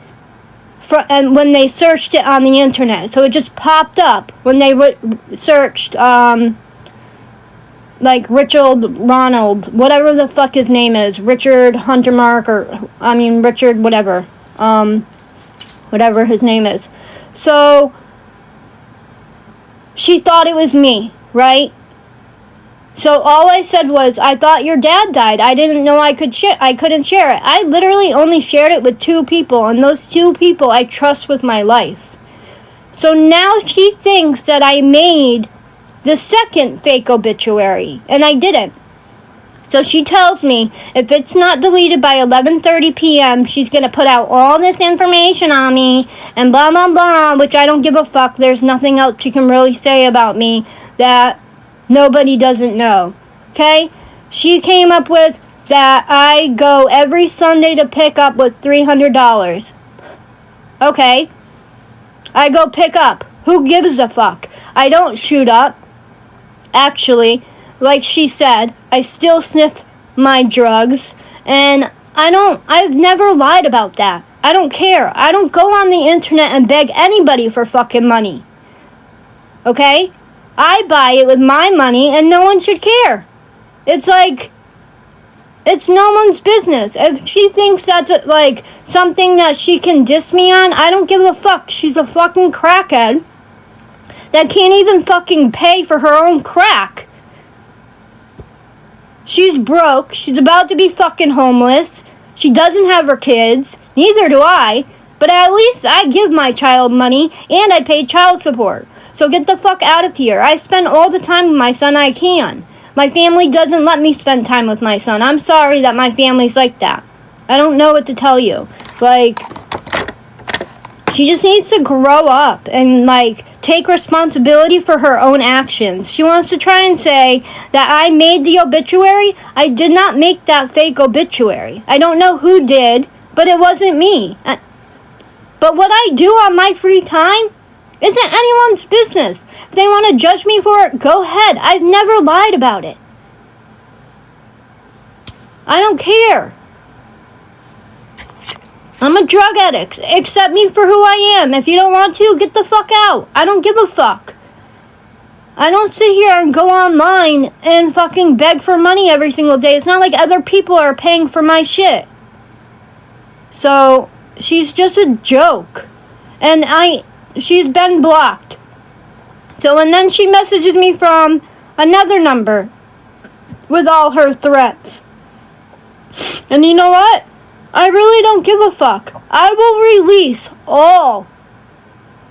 and when they searched it on the internet. So it just popped up when they searched, Richard Ronald, whatever the fuck his name is, Richard Huntermark, Richard whatever, whatever his name is. So she thought it was me, right? So all I said was, I thought your dad died. I didn't know I couldn't share it. I literally only shared it with 2 people, and those 2 people I trust with my life. So now she thinks that I made the second fake obituary, and I didn't. So she tells me if it's not deleted by 11:30 p.m., she's going to put out all this information on me and blah, blah, blah, which I don't give a fuck. There's nothing else she can really say about me that nobody doesn't know. Okay? She came up with that I go every Sunday to pick up with $300. Okay? I go pick up. Who gives a fuck? I don't shoot up. Actually, like she said, I still sniff my drugs, and I've never lied about that. I don't care. I don't go on the internet and beg anybody for fucking money. Okay? I buy it with my money, and no one should care. It's like, it's no one's business. If she thinks that's like something that she can diss me on, I don't give a fuck. She's a fucking crackhead that can't even fucking pay for her own crack. She's broke. She's about to be fucking homeless. She doesn't have her kids. Neither do I. But at least I give my child money and I pay child support. So get the fuck out of here. I spend all the time with my son I can. My family doesn't let me spend time with my son. I'm sorry that my family's like that. I don't know what to tell you. Like, she just needs to grow up and, like, take responsibility for her own actions. She wants to try and say that I made the obituary. I did not make that fake obituary. I don't know who did, but it wasn't me. But what I do on my free time isn't anyone's business. If they want to judge me for it, go ahead. I've never lied about it. I don't care. I'm a drug addict. Accept me for who I am. If you don't want to, get the fuck out. I don't give a fuck. I don't sit here and go online and fucking beg for money every single day. It's not like other people are paying for my shit. So, she's just a joke. And she's been blocked. So, and then she messages me from another number with all her threats. And you know what? I really don't give a fuck. I will release all.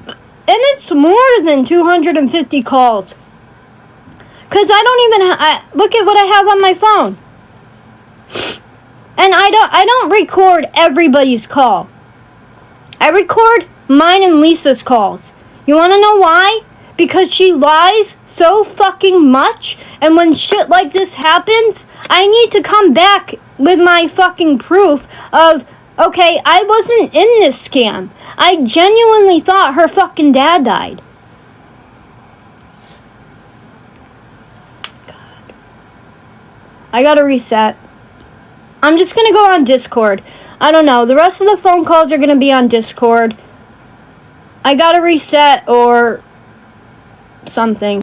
And it's more than 250 calls. Because I don't even look at what I have on my phone. And I don't record everybody's call. I record mine and Lisa's calls. You want to know why? Because she lies so fucking much, and when shit like this happens, I need to come back with my fucking proof of, okay, I wasn't in this scam. I genuinely thought her fucking dad died. God. I gotta reset. I'm just gonna go on Discord. I don't know. The rest of the phone calls are gonna be on Discord. I gotta reset or something.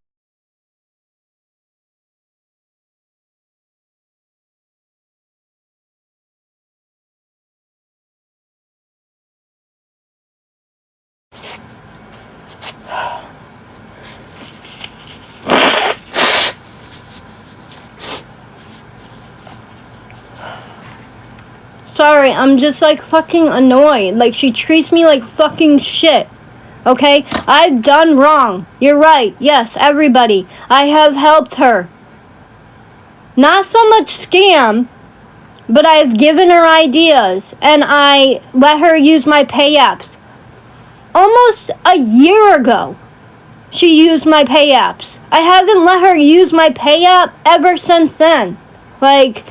Sorry, I'm just like fucking annoyed. Like, she treats me like fucking shit. Okay? I've done wrong. You're right. Yes, everybody. I have helped her. Not so much scam, but I've given her ideas and I let her use my pay apps. Almost a year ago, she used my pay apps. I haven't let her use my pay app ever since then. Like,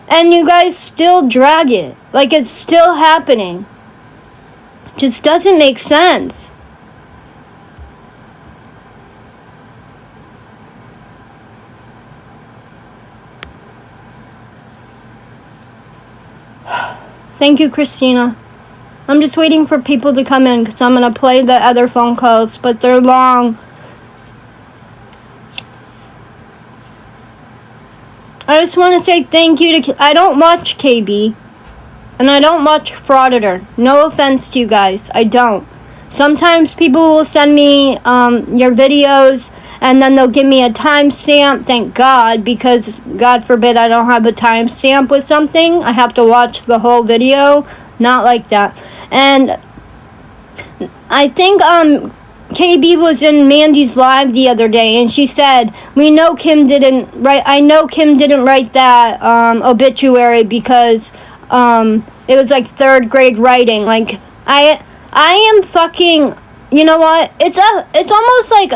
and you guys still drag it. Like, it's still happening. Just doesn't make sense. Thank you, Christina. I'm just waiting for people to come in because I'm going to play the other phone calls, but they're long. I just want to say thank you to... I don't watch KB. And I don't watch Frauditor. No offense to you guys. I don't. Sometimes people will send me your videos, and then they'll give me a timestamp. Thank God, because God forbid I don't have a timestamp with something. I have to watch the whole video. Not like that. And I think KB was in Mandy's live the other day, and she said, I know Kim didn't write that obituary because it was like third grade writing. Like, I am fucking, you know what? It's almost like,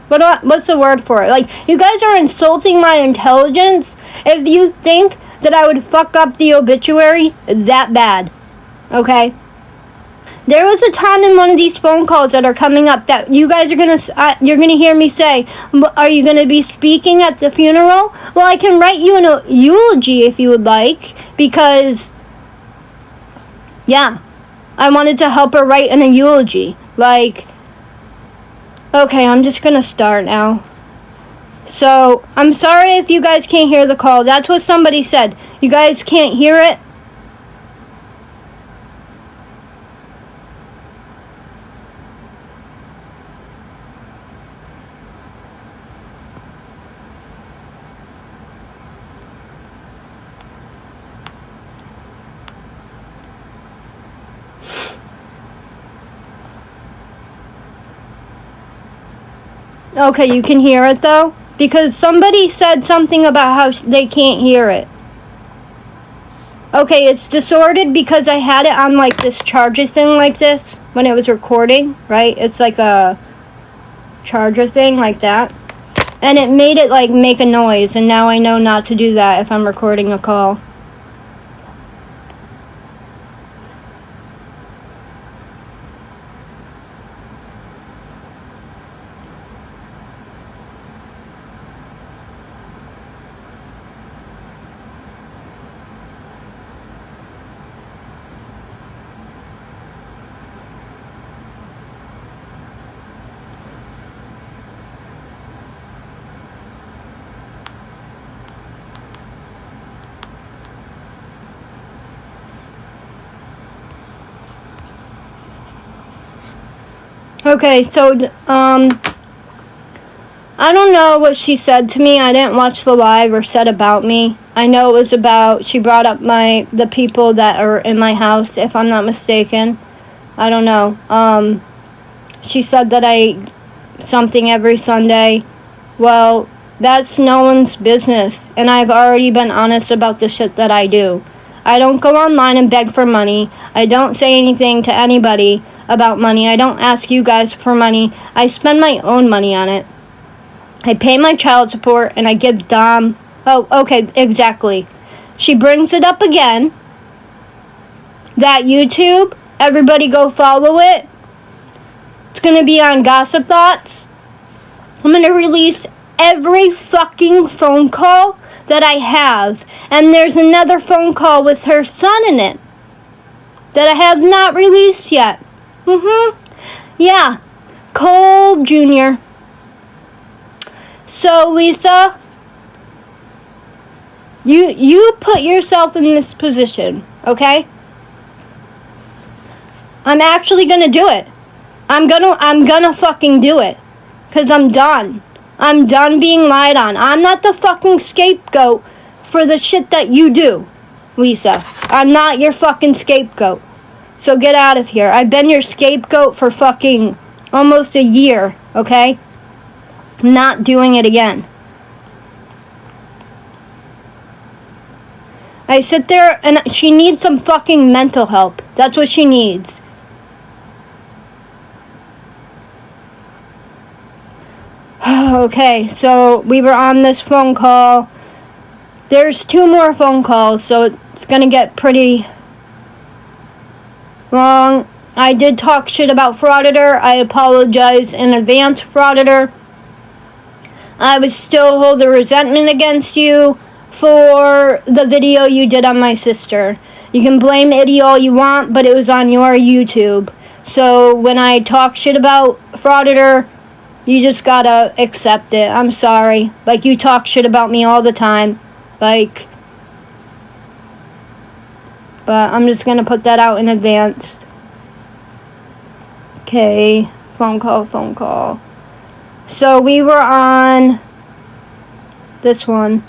what's the word for it? Like, you guys are insulting my intelligence if you think that I would fuck up the obituary that bad. Okay? There was a time in one of these phone calls that are coming up that you guys are you're gonna hear me say, are you gonna be speaking at the funeral? Well, I can write you a eulogy if you would like, because, yeah, I wanted to help her write in a eulogy. Like, okay, I'm just gonna start now. So, I'm sorry if you guys can't hear the call. That's what somebody said. You guys can't hear it? Okay, you can hear it though? Because somebody said something about how they can't hear it. Okay, it's distorted because I had it on like this charger thing like this when it was recording, right? It's like a charger thing like that. And it made it like make a noise, and now I know not to do that if I'm recording a call. Okay, so, I don't know what she said to me. I didn't watch the live or said about me. I know it was about, she brought up the people that are in my house, if I'm not mistaken. I don't know. She said that I something every Sunday. Well, that's no one's business, and I've already been honest about the shit that I do. I don't go online and beg for money. I don't say anything to anybody about money. I don't ask you guys for money. I spend my own money on it. I pay my child support, and I give Dom... Oh, okay, exactly. She brings it up again. That YouTube, everybody go follow it. It's going to be on Gossip Thoughts. I'm going to release every fucking phone call that I have. And there's another phone call with her son in it that I have not released yet. Yeah. Cole Jr. So, Lisa, you put yourself in this position, okay? I'm actually gonna do it. I'm gonna fucking do it. 'Cause I'm done. I'm done being lied on. I'm not the fucking scapegoat for the shit that you do, Lisa. I'm not your fucking scapegoat. So get out of here. I've been your scapegoat for fucking almost a year, okay? I'm not doing it again. I sit there and she needs some fucking mental help. That's what she needs. Okay, so we were on this phone call. There's 2 more phone calls, so it's gonna get pretty long. I did talk shit about Frauditor. I apologize in advance, Frauditor. I would still hold a resentment against you for the video you did on my sister. You can blame Itty all you want, but it was on your YouTube. So when I talk shit about Frauditor, you just gotta accept it. I'm sorry. Like, you talk shit about me all the time. Like, but I'm just gonna put that out in advance. Okay, phone call. So we were on this one.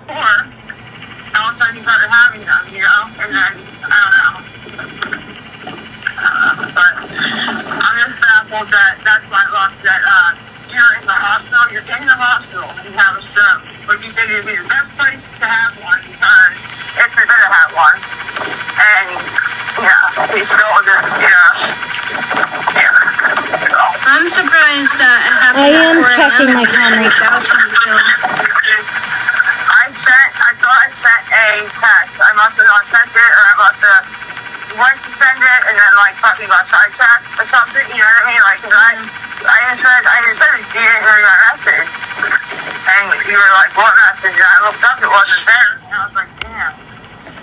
Or all of a sudden you started having them, you know, and then I don't know. But I'm just baffled that that's my luck that you're in the hospital, you have a stroke. But you said it'd be the best place to have one because if you're gonna have one. And yeah, we still just, I'm surprised that it I happened am before checking my camera. reached out to you too. I thought I sent a text. I must have not sent it, or I must have went to send it, and then like probably got sidetracked or something, you know what I mean? Like, cause I just said, you didn't hear your message. And you were like, what message? And I looked up, it wasn't there. And I was like, damn.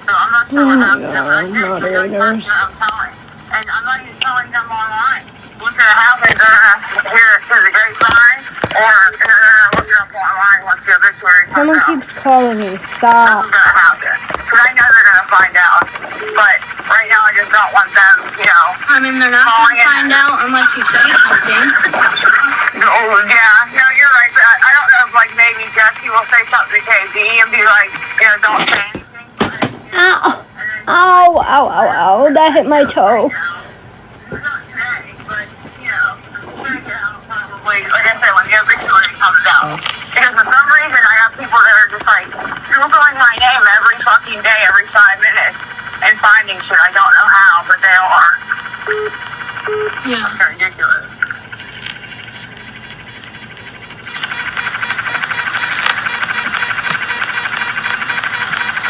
So I'm not sure what happened, but I did for the person that I'm telling. And I'm not even telling them online. What's going to happen? They're going to hear it through the grapevine, or they're going to look it up online once the obituary comes Someone out. keeps calling me. That's Stop. what's going to happen. Because I know they're going to find out. But right now I just don't want them, you know. I mean, they're not going to find out unless you say something. Oh, yeah. No, you're right. But I don't know if, like, maybe Jesse will say something to KB and be like, you know, don't say anything. But, you know, Ow. That hit my toe. Not today, but, you know, check it out probably, like I said, when the obituary comes out. Because for some reason, I have people that are just like, Googling my name every fucking day, every 5 minutes, and finding shit. I don't know how, but they are. Yeah. It's ridiculous.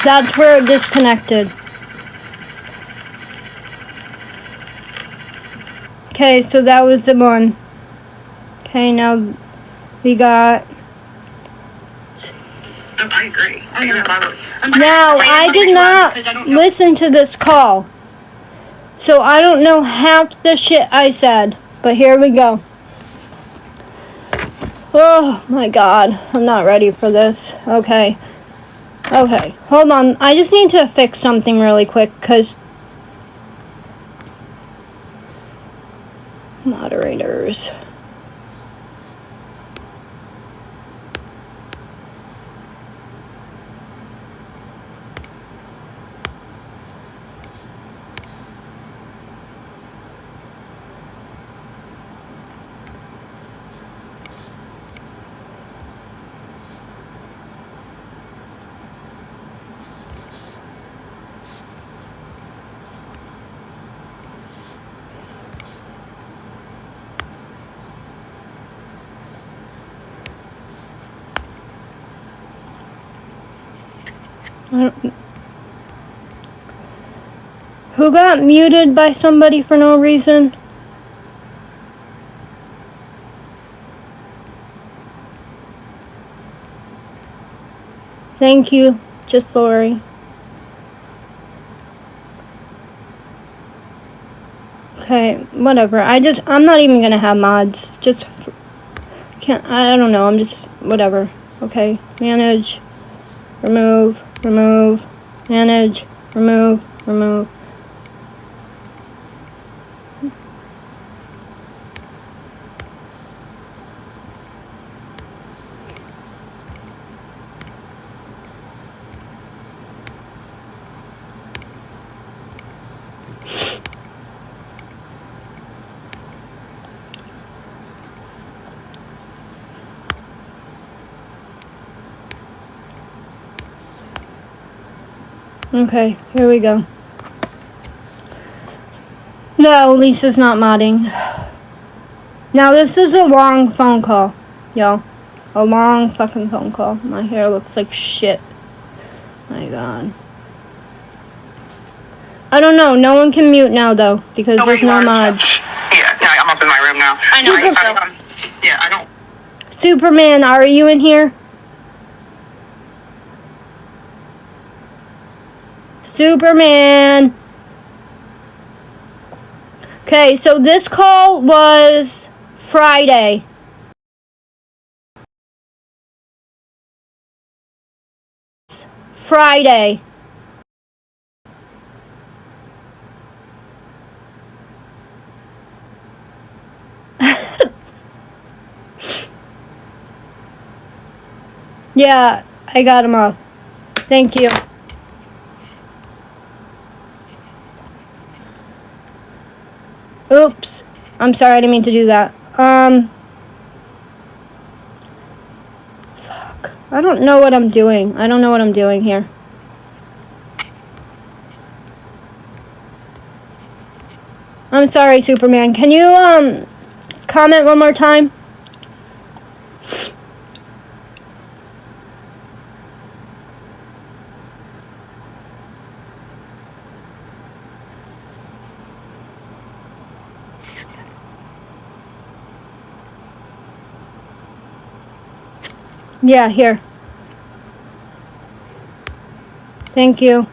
That's where it disconnected. Okay, so that was the one. Okay, now we got... I agree. Now, I did not listen to this call. So I don't know half the shit I said. But here we go. Oh my god. I'm not ready for this. Okay, hold on. I just need to fix something really quick because moderators. Who got muted by somebody for no reason? Thank you, just Lori. Okay, whatever. I'm not even gonna have mods. I don't know. I'm just, whatever. Okay, manage, remove, manage, remove. Okay, here we go. No, Lisa's not modding. Now this is a long phone call, y'all. A long fucking phone call. My hair looks like shit. My god. I don't know. No one can mute now though because there's no mods. Yeah, no, I'm up in my room now. I know. I don't. Superman, are you in here? Superman. Okay, so this call was Friday. Yeah, I got him off. Thank you. Oops. I'm sorry, I didn't mean to do that. Fuck. I don't know what I'm doing. I don't know what I'm doing here. I'm sorry, Superman. Can you, comment one more time? Yeah, here. Thank you.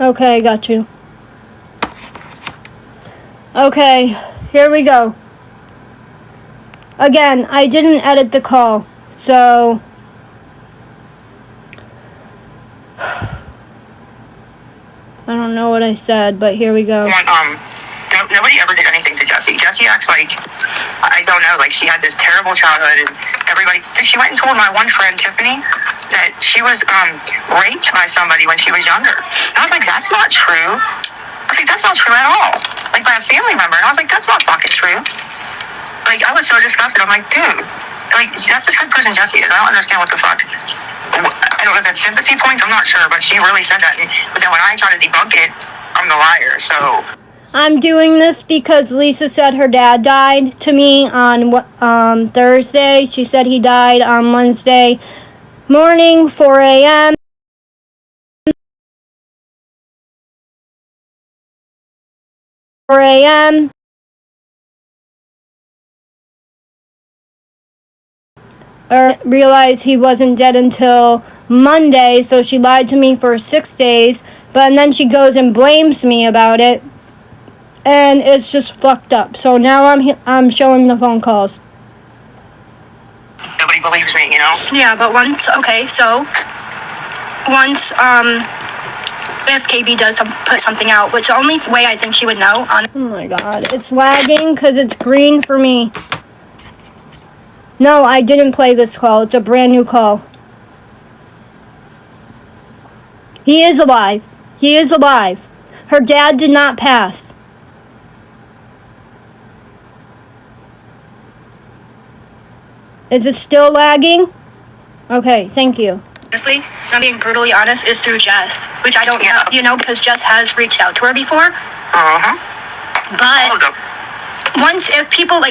Okay, got you. Okay, here we go. Again, I didn't edit the call, so... I don't know what I said, but here we go. Nobody ever did anything to Jessie. Jessie acts like, I don't know, like she had this terrible childhood and everybody, because she went and told my one friend, Tiffany, that she was raped by somebody when she was younger. And I was like, that's not true. I was like, that's not true at all. Like by a family member. And I was like, that's not fucking true. Like I was so disgusted. I'm like, dude, like that's the type of person Jessie is. I don't understand what the fuck. I don't know if that's sympathy points, I'm not sure, but she really said that. But then when I try to debunk it, I'm the liar, so... I'm doing this because Lisa said her dad died to me on Thursday. She said he died on Wednesday morning, 4 a.m. 4 a.m. Realized he wasn't dead until Monday, so she lied to me for 6 days, but then she goes and blames me about it, and it's just fucked up. So now I'm showing the phone calls. Nobody believes me, you know? Yeah, but once, if KB does put something out, which the only way I think she would know on... Oh my god, it's lagging because it's green for me. No, I didn't play this call. It's a brand new call. He is alive. He is alive. Her dad did not pass. Is it still lagging? Okay, thank you. Honestly, I'm being brutally honest, is through Jess, which I don't know, you know, because Jess has reached out to her before. But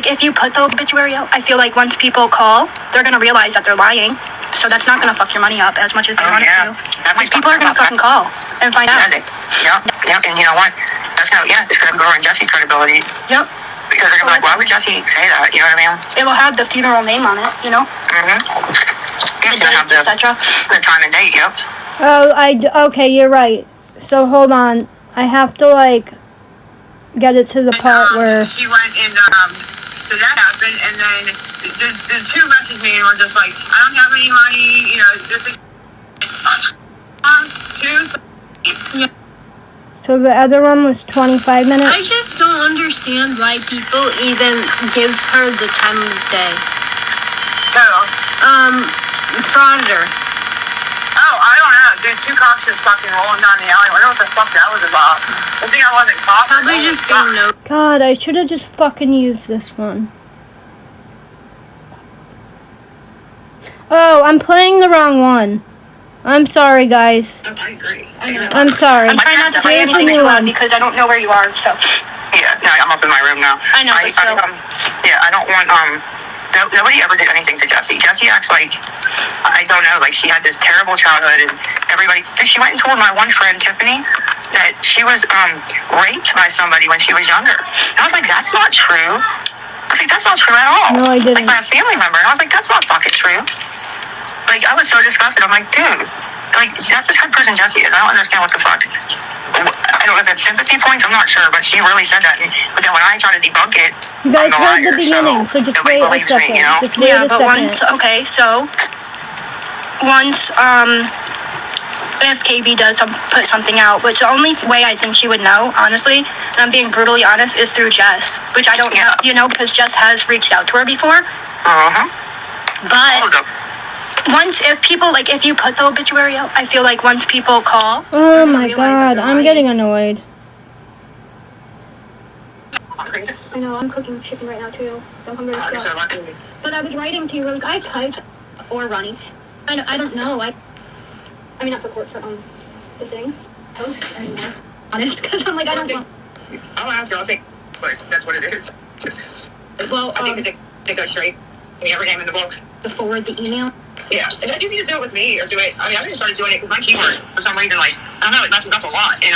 if you put the obituary out, I feel like once people call, they're going to realize that they're lying. So that's not going to fuck your money up as much as they want it to. Because people are going to fucking call and find out. Yeah, and you know what? It's going to go on Jessie's credibility. Yep. Because they're going to be like, why would Jessie say that? You know what I mean? It will have the funeral name on it, you know? Yeah, it's going to have the time and date, yep. Oh, okay, you're right. So hold on. I have to, get it to the part where... She went and, so that happened, and then the two messaged me and were just like, I don't have any money, you know, this is... Yeah. So the other one was 25 minutes? I just don't understand why people even give her the time of day. Frauder. Oh, I don't know. Dude, two cops just fucking rolling down the alley. I wonder what the fuck that was about. I think I wasn't caught. Probably just being no. God, I should have just fucking used this one. Oh, I'm playing the wrong one. I'm sorry, guys. I agree. I'm sorry. I'm trying not to say anything too loud because I don't know where you are, so. Yeah, no, I'm up in my room now. I know, but still. I don't want, nobody ever did anything to Jessie. Jessie acts like, I don't know, like she had this terrible childhood and everybody, she went and told my one friend, Tiffany, that she was, raped by somebody when she was younger. And I was like, that's not true. I was like, that's not true at all. No, I didn't. Like by a family member. And I was like, that's not fucking true. Like, I was so disgusted. I'm like, dude, like, that's the type of person Jessie is. I don't understand what the fuck. I don't know if that's sympathy points, I'm not sure, but she really said that. But then when I try to debunk it, you guys heard the beginning, so just wait a second. Me, you know? Just wait a second. Once if KB does put something out, which the only way I think she would know, honestly, and I'm being brutally honest, is through Jess, which I don't know, you know, because Jess has reached out to her before. But once, if people, like, if you put the obituary out, I feel like once people call... Oh my god, I'm getting annoyed. I know, I'm cooking chicken right now, too, so I'm hungry as well. But I was writing to you, like, I typed, or Ronnie, I don't know, I mean, not for court, for, the thing. Post anymore. Honest, because I'm like, I don't know. I'll ask her, I'll say, but that's what it is. Well, I think they go straight. Give me every name in the book. to forward the email. Yeah, and then you can just do it with me or do it. I mean, I just started doing it because my keyboard, for some reason, like, I don't know, it messes up a lot. And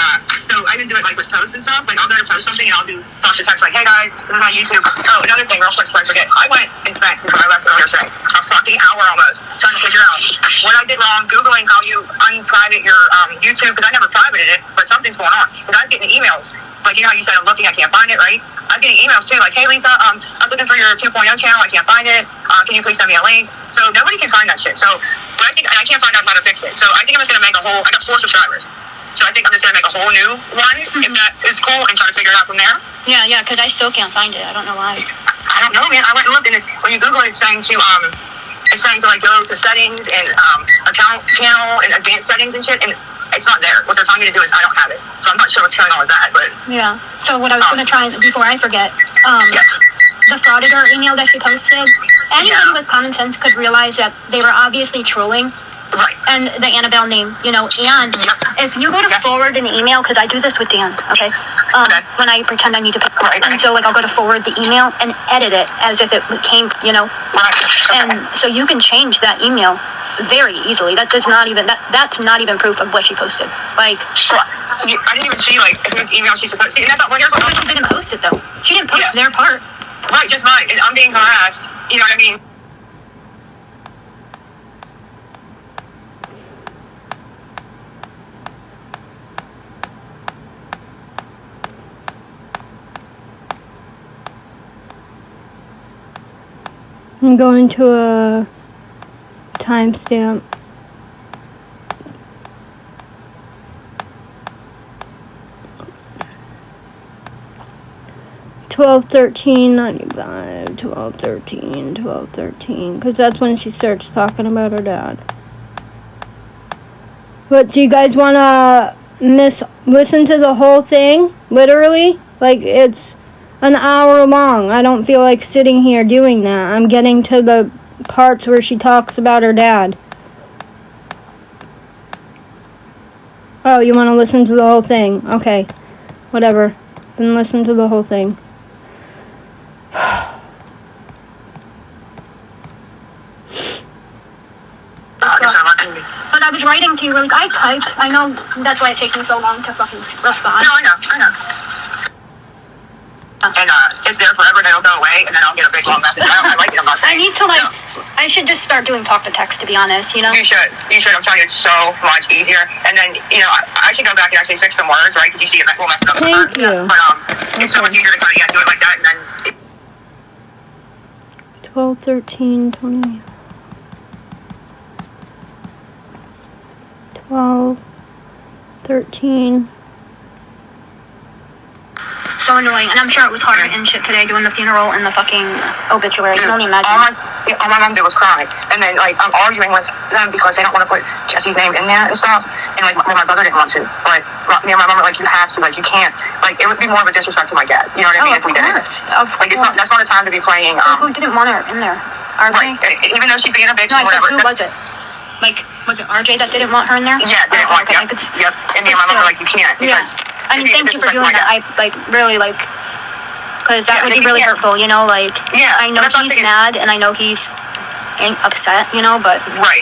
so I didn't do it like with posts and stuff. Like, I'll go to post something and I'll do talk to text like, hey guys, this is my YouTube. Oh, another thing, real quick before I forget. I went and spent, before I left earlier today, a fucking hour almost trying to figure out what I did wrong, Googling how you unprivate your YouTube, because I never privated it, but something's going on. Because I was getting emails. Like, you know how you said I'm looking, I can't find it, right? I was getting emails too, like, hey Lisa, I'm looking for your 2.0 channel, I can't find it. Can you please send me a link? So nobody can find that shit. So, but I think, and I can't find out how to fix it. So I think I'm just gonna make a whole, I got 4 subscribers. So I think I'm just gonna make a whole new one, if that is cool, and try to figure it out from there. Yeah, because I still can't find it. I don't know why. I don't know, man. I went and looked, and when you Google it, it's saying to like go to settings and account channel and advanced settings and shit, and it's not there. What they're telling me to do is I don't have it. So I'm not sure what's going on with that, but yeah. So what I was gonna try before I forget, yes. the frauditor email that she posted, anybody with common sense could realize that they were obviously trolling. Right. And the Annabelle name, you know, and if you go to forward an email, because I do this with Dan, okay? When I pretend I need to pick, and so like I'll go to forward the email and edit it as if it came, you know, and so you can change that email very easily. That does not even, that's not even proof of what she posted. Like, I didn't even see like whose email she's supposed to see, and that's not what here's what she didn't post it though. She didn't post their part. Right, just mine, and I'm being harassed. You know what I mean? I'm going to a timestamp. $12.13.95, $12.13, because that's when she starts talking about her dad. But do you guys want to listen to the whole thing? Literally? Like, it's an hour long. I don't feel like sitting here doing that. I'm getting to the parts where she talks about her dad. Oh, you want to listen to the whole thing? Okay. Whatever. Then listen to the whole thing. But I was writing to you, like, I typed. I know that's why it takes me so long to fucking respond. No, I know. And it's there forever, and it'll go away, and then I'll get a big long message. I like it, I'm not saying. I need to, like, I should just start doing talk to text, to be honest, you know? You should. I'm telling you, it's so much easier. And then, you know, I should go back and actually fix some words, right? Because you see it will mess it up. Thank you. But it's so much easier to kind of do it like that, and then... 12, 13, 20... 12, 13... So annoying, and I'm sure it was hard and shit today doing the funeral and the fucking obituary. You can only imagine. All my mom did was cry, and then like I'm arguing with them because they don't want to put Jesse's name in there and stuff. And like my brother didn't want to, but me and my mom were like, you have to, like you can't. Like it would be more of a disrespect to my dad. You know what I mean? If we didn't. Like it's not. That's not a time to be playing. So who didn't want her in there? RJ. Right. Even though she's being a bitch No, or whatever. Who was it? Like, was it RJ that didn't want her in there? Yeah, didn't want. Okay. Yep. And me and my mom were like, you can't. Yeah. I mean, thank you for doing that. I like really like, because that would be really hurtful, you know. Like, I know he's mad and I know he's upset, you know, but right.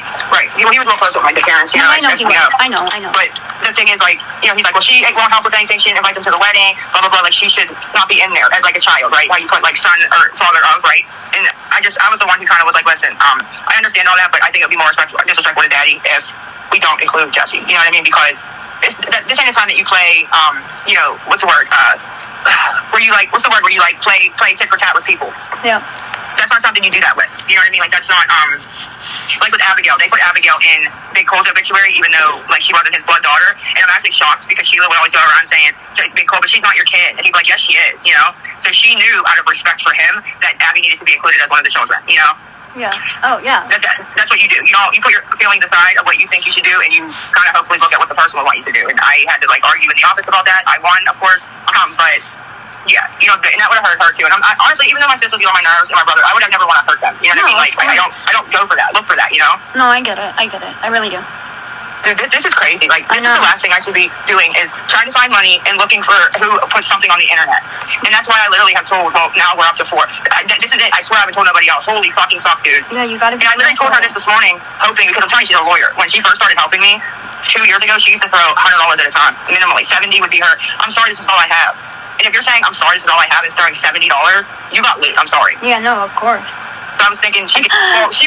He was real close with my parents, you know. I know he was. I know. But the thing is, like, you know, he's like, well, she won't help with anything. She didn't invite them to the wedding. Blah blah blah. Like, she should not be in there as like a child, right? Why you put like son or father of, right? And I was the one who kind of was like, listen, I understand all that, but I think it'd be more disrespectful to Daddy if we don't include Jesse. You know what I mean? Because this ain't the time that you play, you know, what's the word? Where you like, what's the word? Where you like play tit for tat with people. Yeah. That's not not something you do that with. You know what I mean? Like, that's not, like with Abigail. They put Abigail in Big Cole's obituary, even though, like, she wasn't his blood daughter. And I'm actually shocked because Sheila would always go around saying, Big Cole, but she's not your kid. And he'd be like, yes, she is, you know? So she knew, out of respect for him, that Abby needed to be included as one of the children, you know? Yeah. Oh, yeah. That's what you do. You know, you put your feelings aside of what you think you should do, and you kind of hopefully look at what the person will want you to do. And I had to, like, argue in the office about that. I won, of course. But, yeah, you know, and that would have hurt her, too. And honestly, even though my sisters get on my nerves and my brother, I would have never want to hurt them. You know what I mean? Like, I don't go for that. Look for that, you know? No, I get it. I really do. Dude, this is crazy. Like, this is the last thing I should be doing is trying to find money and looking for who puts something on the internet. And that's why I literally have told, well, now we're up to 4. This is it. I swear I haven't told nobody else. Holy fucking fuck, dude. Yeah, you gotta be. And I literally told her this morning, hoping, because I'm telling you, she's a lawyer. When she first started helping me 2 years ago, she used to throw $100 at a time, minimally. 70 would be her, I'm sorry, this is all I have. And if you're saying, I'm sorry, this is all I have, and throwing $70, you got lit. I'm sorry. Yeah, no, of course. So I was thinking she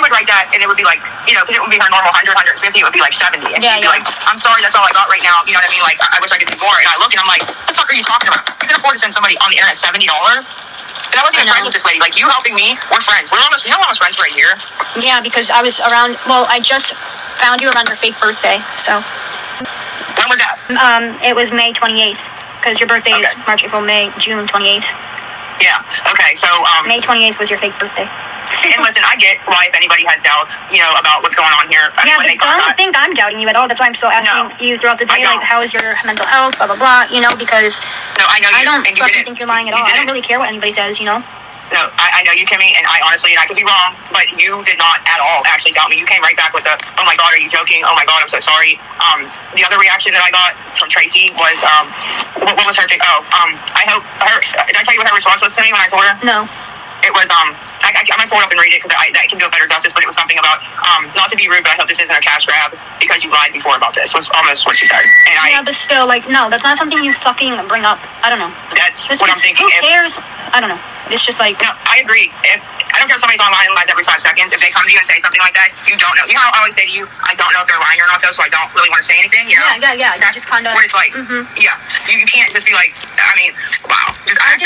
would write that, and it would be like, you know, because it would be her normal 100, 150, it would be like 70. And she'd be like, I'm sorry, that's all I got right now. You know what I mean? Like, I wish I could do more. And I look and I'm like, what the fuck are you talking about? You can afford to send somebody on the internet $70? And I wasn't even friends with this lady. Like, you helping me, we're friends. We're almost friends for a year. Yeah, because I was around, well, I just found you around your fake birthday, so. When was that? It was May 28th, because your birthday is March, April, May, June 28th. Yeah, okay, so, May 28th was your fake birthday. And listen, I get why if anybody has doubts, you know, about what's going on here. Yeah, but don't think I'm doubting you at all. That's why I'm still asking you throughout the day, like, how is your mental health, blah, blah, blah, you know, because no, I know you, I don't and fucking think you're lying at all. I don't really care what anybody says, you know? No, I know you, Kimmy, and I honestly, and I could be wrong, but you did not at all actually doubt me. You came right back with the, oh my God, are you joking? Oh my God, I'm so sorry. The other reaction that I got from Tracy was, what was her thing? I hope did I tell you what her response was to me when I told her? No. It was, I might pull it up and read it because that can do a better justice, but it was something about, not to be rude, but I hope this isn't a cash grab because you lied before about this, was almost what she said. And yeah, but still, like, no, that's not something you fucking bring up. I don't know. That's what I'm thinking. Who cares? I don't know. It's just like... No, I agree. I don't care if somebody's online and lies every 5 seconds. If they come to you and say something like that, you don't know. You know how I always say to you, I don't know if they're lying or not, though, so I don't really want to say anything, you know? Yeah. That's just kind of... what it's like. Yeah. You can't just be like, I mean, wow. I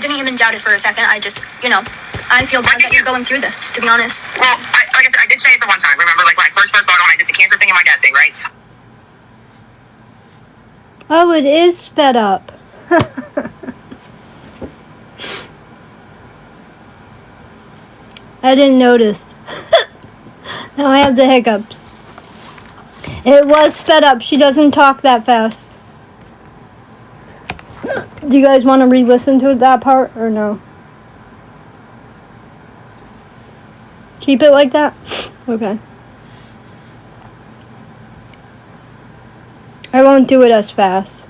didn't even doubt it for a second. I just, you know, I feel bad that you're going through this, to be honest. Well, like I said, I did say it the one time. Remember, like, when I first got on, I did the cancer thing and my dad thing, right? Oh, it is sped up. I didn't notice. Now I have the hiccups. It was sped up. She doesn't talk that fast. Do you guys want to re-listen to that part or no? Keep it like that? Okay. I won't do it as fast.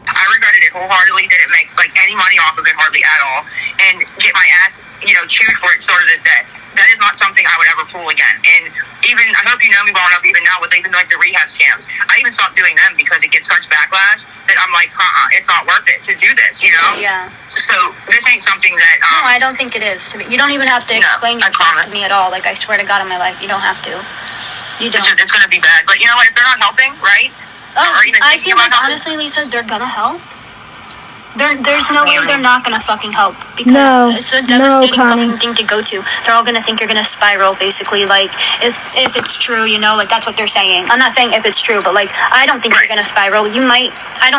I regretted it wholeheartedly. Didn't make, like, any money off of it hardly at all. And get my ass, you know, chewed for it sort of this day. That is not something I would ever pull again. And even, I hope you know me well enough even now with even like the rehab scams. I even stopped doing them because it gets such backlash that I'm like, it's not worth it to do this, you know? Yeah. So this ain't something that... no, I don't think it is. You don't even have to explain yourself to me at all. Like, I swear to God in my life, you don't have to. You don't. It's going to be bad. But you know what? If they're not helping, right? Oh, I feel like, honestly, Lisa, they're going to help. There's no way they're not gonna fucking help because it's a devastating fucking thing to go to. They're all gonna think you're gonna spiral, basically. Like if it's true, you know, like that's what they're saying. I'm not saying if it's true, but like I don't think you're gonna spiral. You might. I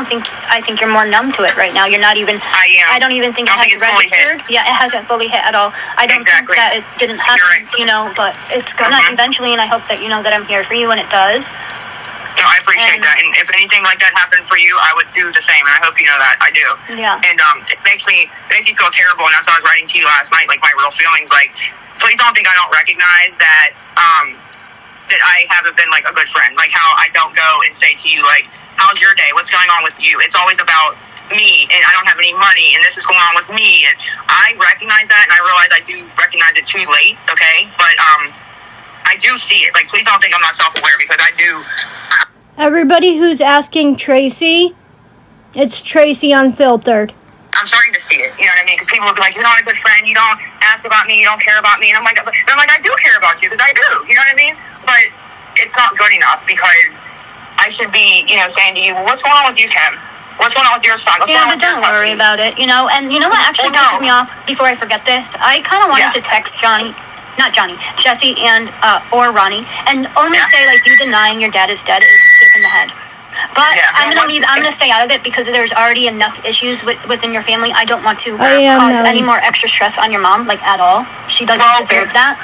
think you're more numb to it right now. You're not even. I don't even think it has registered. Yeah, it hasn't fully hit at all. I don't think that it didn't happen. You know, but it's gonna eventually, and I hope that you know that I'm here for you when it does. No, I appreciate that. And if anything like that happened for you, I would do the same. And I hope you know that. I do. Yeah. And it makes me feel terrible. And that's why I was writing to you last night, like my real feelings. Like, please don't think I don't recognize that that I haven't been like a good friend. Like how I don't go and say to you, like, how's your day? What's going on with you? It's always about me, and I don't have any money, and this is going on with me. And I recognize that, and I realize I do recognize it too late. Okay, but I do see it. Like, please don't think I'm not self-aware because I do. Everybody who's asking Tracy, it's Tracy Unfiltered. I'm starting to see it, you know what I mean? Because people will be like, you're not a good friend, you don't ask about me, you don't care about me. And I'm like, I do care about you, because I do, you know what I mean? But it's not good enough, because I should be, you know, saying to you, well, what's going on with you, Kim? What's going on with your son? Yeah, but don't worry about it, you know? And you know what actually pisses me off, before I forget this? I kind of wanted to text Jesse and, or Ronnie, and only say, like, you denying your dad is dead is sick in the head. But I'm gonna stay out of it because there's already enough issues within your family. I don't want to cause any more extra stress on your mom, like, at all. She doesn't deserve that.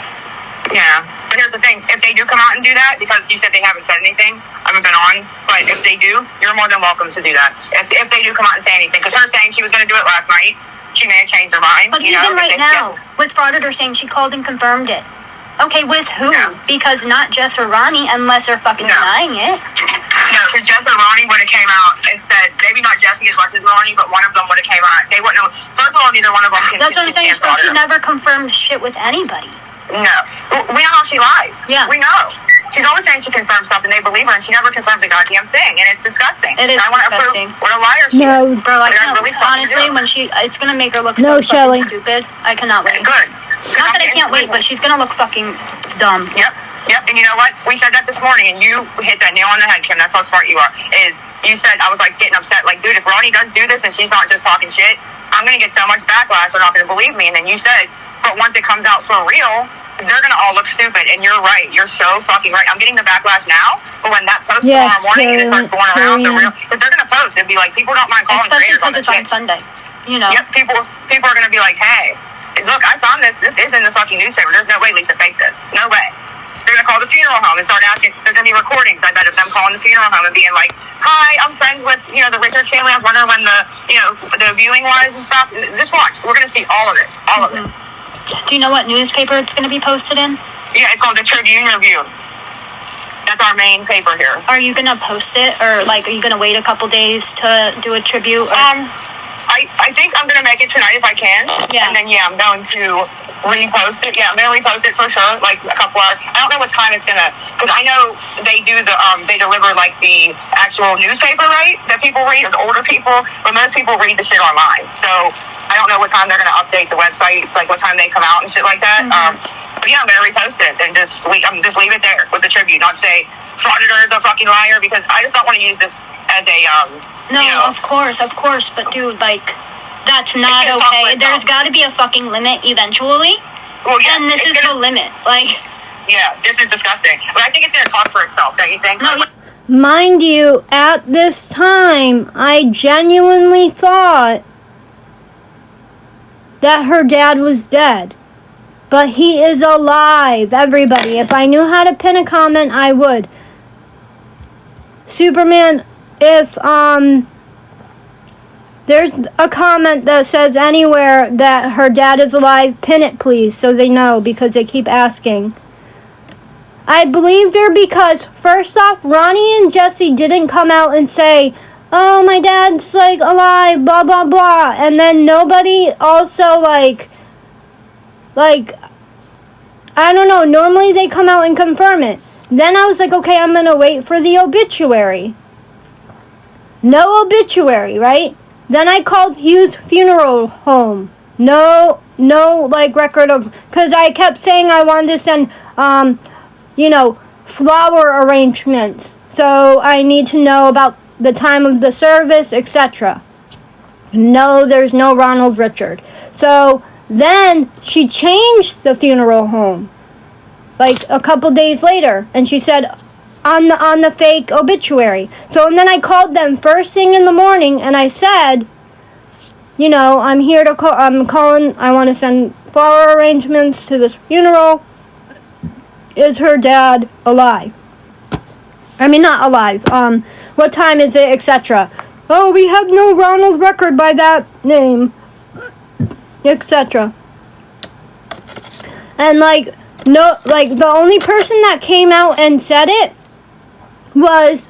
Yeah, but here's the thing. If they do come out and do that, because you said they haven't said anything, I haven't been on, but if they do, you're more than welcome to do that. If they do come out and say anything, because her saying she was going to do it last night, she may have changed her mind. But even right now, with Frauditor saying she called and confirmed it. Okay, with who? Yeah. Because not Jess or Ronnie, unless they're fucking denying it. No, because Jess or Ronnie would have came out and said, maybe not Jessie as much as Ronnie, but one of them would have came out. They wouldn't have, first of all, neither one of them can. That's what I'm saying, so she never confirmed shit with anybody. No. We know how she lies. Yeah. We know. She's always saying she confirms stuff and they believe her, and she never confirms a goddamn thing, and it's disgusting. It is disgusting. What a liar she is. Bro, I can't, really honestly, when it's gonna make her look so fucking stupid. I cannot wait. Good. Not that I can't wait, but she's gonna look fucking dumb. Yep, and you know what? We said that this morning, and you hit that nail on the head, Kim. That's how smart you are. You said, I was like getting upset, like, dude, if Ronnie does do this and she's not just talking shit, I'm gonna get so much backlash, they're not gonna believe me. And then you said, but once it comes out for real, they're gonna all look stupid. And you're right. You're so fucking right. I'm getting the backlash now, but when that post tomorrow morning and it starts going around, if they're gonna post and be like, people don't mind calling creators on because it's on Sunday. You know. Yep, people are gonna be like, hey, look, I found this. This is in the fucking newspaper. There's no way Lisa faked this. No way. They're gonna call the funeral home and start asking if there's any recordings. I bet of them calling the funeral home and being like, hi, I'm friends with, the Richards family. I was wondering when the viewing was and stuff. Just watch. We're gonna see all of it. All of it. Do you know what newspaper it's gonna be posted in? Yeah, it's called the Tribune Review. That's our main paper here. Are you gonna post it, or like, are you gonna wait a couple days to do a tribute? Or? I think I'm gonna make it tonight if I can. Yeah. And then I'm going to repost it. Yeah, I'm gonna repost it for sure. Like a couple hours. I don't know what time it's gonna, because I know they do they deliver like the actual newspaper, right? That people read, or the older people, but most people read the shit online. So I don't know what time they're gonna update the website, like what time they come out and shit like that. But yeah, I'm gonna repost it and just leave it there with the tribute. Not say Frauditor is a fucking liar, because I just don't want to use this as a No, of course, but dude, like, that's not okay. There's got to be a fucking limit eventually. Well, yeah, and this is the limit. Like, yeah, this is disgusting. But I think it's gonna talk for itself. Don't you think? No. Mind you, at this time, I genuinely thought that her dad was dead. But he is alive, everybody. If I knew how to pin a comment, I would. Superman, if there's a comment that says anywhere that her dad is alive, pin it please, so they know, because they keep asking. I believe her because, first off, Ronnie and Jesse didn't come out and say, oh, my dad's, like, alive, blah, blah, blah. And then nobody also, like, I don't know, normally they come out and confirm it. Then I was like, okay, I'm going to wait for the obituary. No obituary, right? Then I called Hugh's funeral home. No, like, record of, because I kept saying I wanted to send, flower arrangements. So I need to know about the time of the service, etc. No, there's no Ronald Richard. So then she changed the funeral home, like a couple days later, and she said on the fake obituary. So, and then I called them first thing in the morning, and I said, I'm here to call. I'm calling. I want to send flower arrangements to this funeral. Is her dad alive? I mean, not alive. What time is it, etc. Oh, we have no Ronald record by that name, etc. And no, the only person that came out and said it was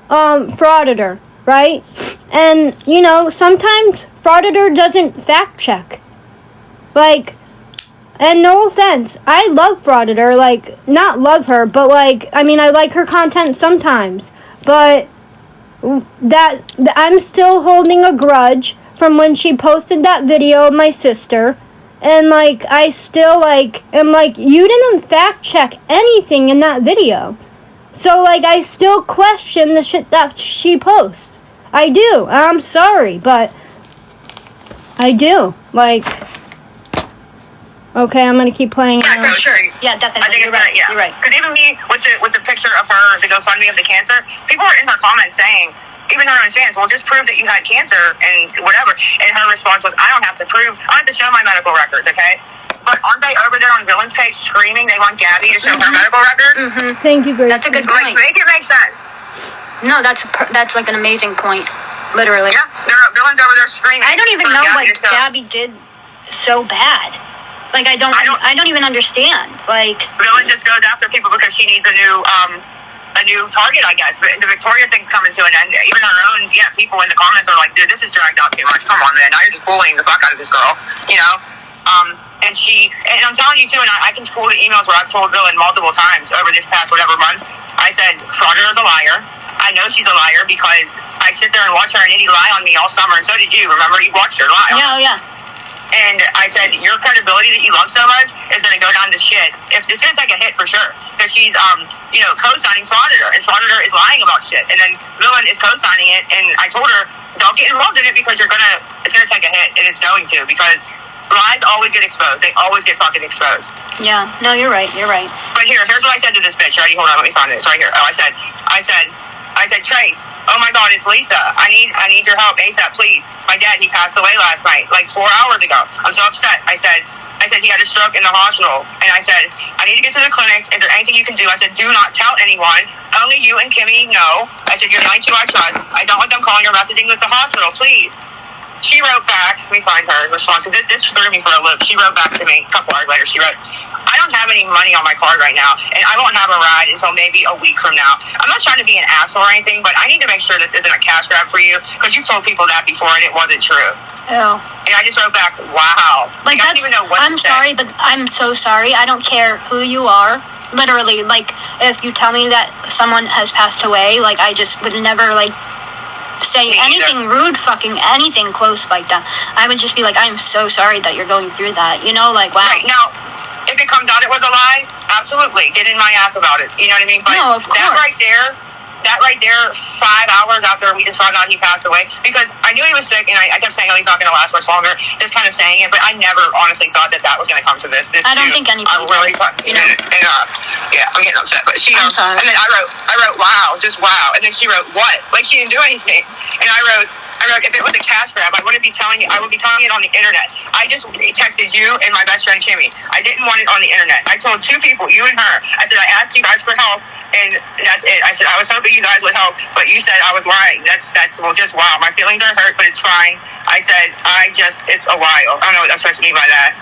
Frauditor, right? And sometimes Frauditor doesn't fact check. And no offense, I love Frauditor, not love her, but I like her content sometimes, but I'm still holding a grudge from when she posted that video of my sister. And, I still, am you didn't fact check anything in that video. So, I still question the shit that she posts. I do. I'm sorry, but I do. Like, okay, I'm gonna keep playing. Yeah, for sure. Yeah, definitely. I think You're right. Yeah. You're right. Because even me, with the picture of her, the GoFundMe of the cancer, people were in her comments saying, even her own fans, well, just prove that you had cancer and whatever. And her response was, I don't have to prove, I don't have to show my medical records, okay? But aren't they over there on Villain's page screaming they want Gabby to show her medical records? Thank you, Grace. That's a good Like, point. make it make sense. No, that's like an amazing point. Literally. Yeah, Villain's over there screaming. I don't even for know Gabby what to show. Gabby did so bad. Like, I don't even understand. Like, Villain just goes after people because she needs a new target, I guess. But the Victoria thing's coming to an end. Even her own, people in the comments are like, dude, this is dragged out too much. Come on, man. Now you're just bullying the fuck out of this girl, you know? And I'm telling you too, and I can pull the emails where I've told Villain multiple times over this past whatever months. I said, Frauder's a liar. I know she's a liar because I sit there and watch her and Indy lie on me all summer, and so did you. Remember, you watched her lie on me. yeah. And I said, your credibility that you love so much is going to go down to shit. If it's going to take a hit for sure. Because she's, co-signing Frauditor. And Frauditor is lying about shit. And then Villain is co-signing it. And I told her, don't get involved in it because it's going to take a hit. And it's going to. Because lies always get exposed. They always get fucking exposed. Yeah. No, you're right. You're right. But here's what I said to this bitch. Ready? Hold on. Let me find it. It's right here. Oh, I said, Trace, oh my God, it's Lisa. I need your help ASAP, please. My dad, he passed away last night, like 4 hours ago. I'm so upset. I said he had a stroke in the hospital. And I said, I need to get to the clinic. Is there anything you can do? I said, do not tell anyone. Only you and Kimmy know. I said, you're the only two I trust. I don't want them calling or messaging with the hospital, please. She wrote back. Let me find her response. This threw me for a loop. She wrote back to me a couple hours later. She wrote, I don't have any money on my card right now, and I won't have a ride until maybe a week from now. I'm not trying to be an asshole or anything, but I need to make sure this isn't a cash grab for you, because you've told people that before, and it wasn't true. Oh. And I just wrote back, wow. Like, I don't even know what I'm to say. sorry, but I'm so sorry. I don't care who you are. Literally, like, if you tell me that someone has passed away, like, I just would never, like, say anything rude, fucking anything close like that. I would just be like, I'm so sorry that you're going through that. You know, like, wow. Right, now, if it comes out it was a lie, absolutely, get in my ass about it. You know what I mean? But no, of course. That right there, 5 hours after we just found out he passed away, because I knew he was sick, and I kept saying, oh, he's not going to last much longer, just kind of saying it, but I never honestly thought that was going to come to this. I don't think anybody does, you know? Yeah, I'm getting upset, but I'm sorry. And then I wrote, wow, just wow, and then she wrote, what? Like, she didn't do anything, and I wrote, if it was a cash grab, I wouldn't be telling you. I would be telling it on the internet. I just texted you and my best friend Kimmy. I didn't want it on the internet. I told two people, you and her. I said, I asked you guys for help, and that's it. I said, I was hoping you guys would help, but you said I was lying. That's well, just wow. My feelings are hurt, but it's fine. I said, it's a while. I don't know what I'm supposed to mean by that.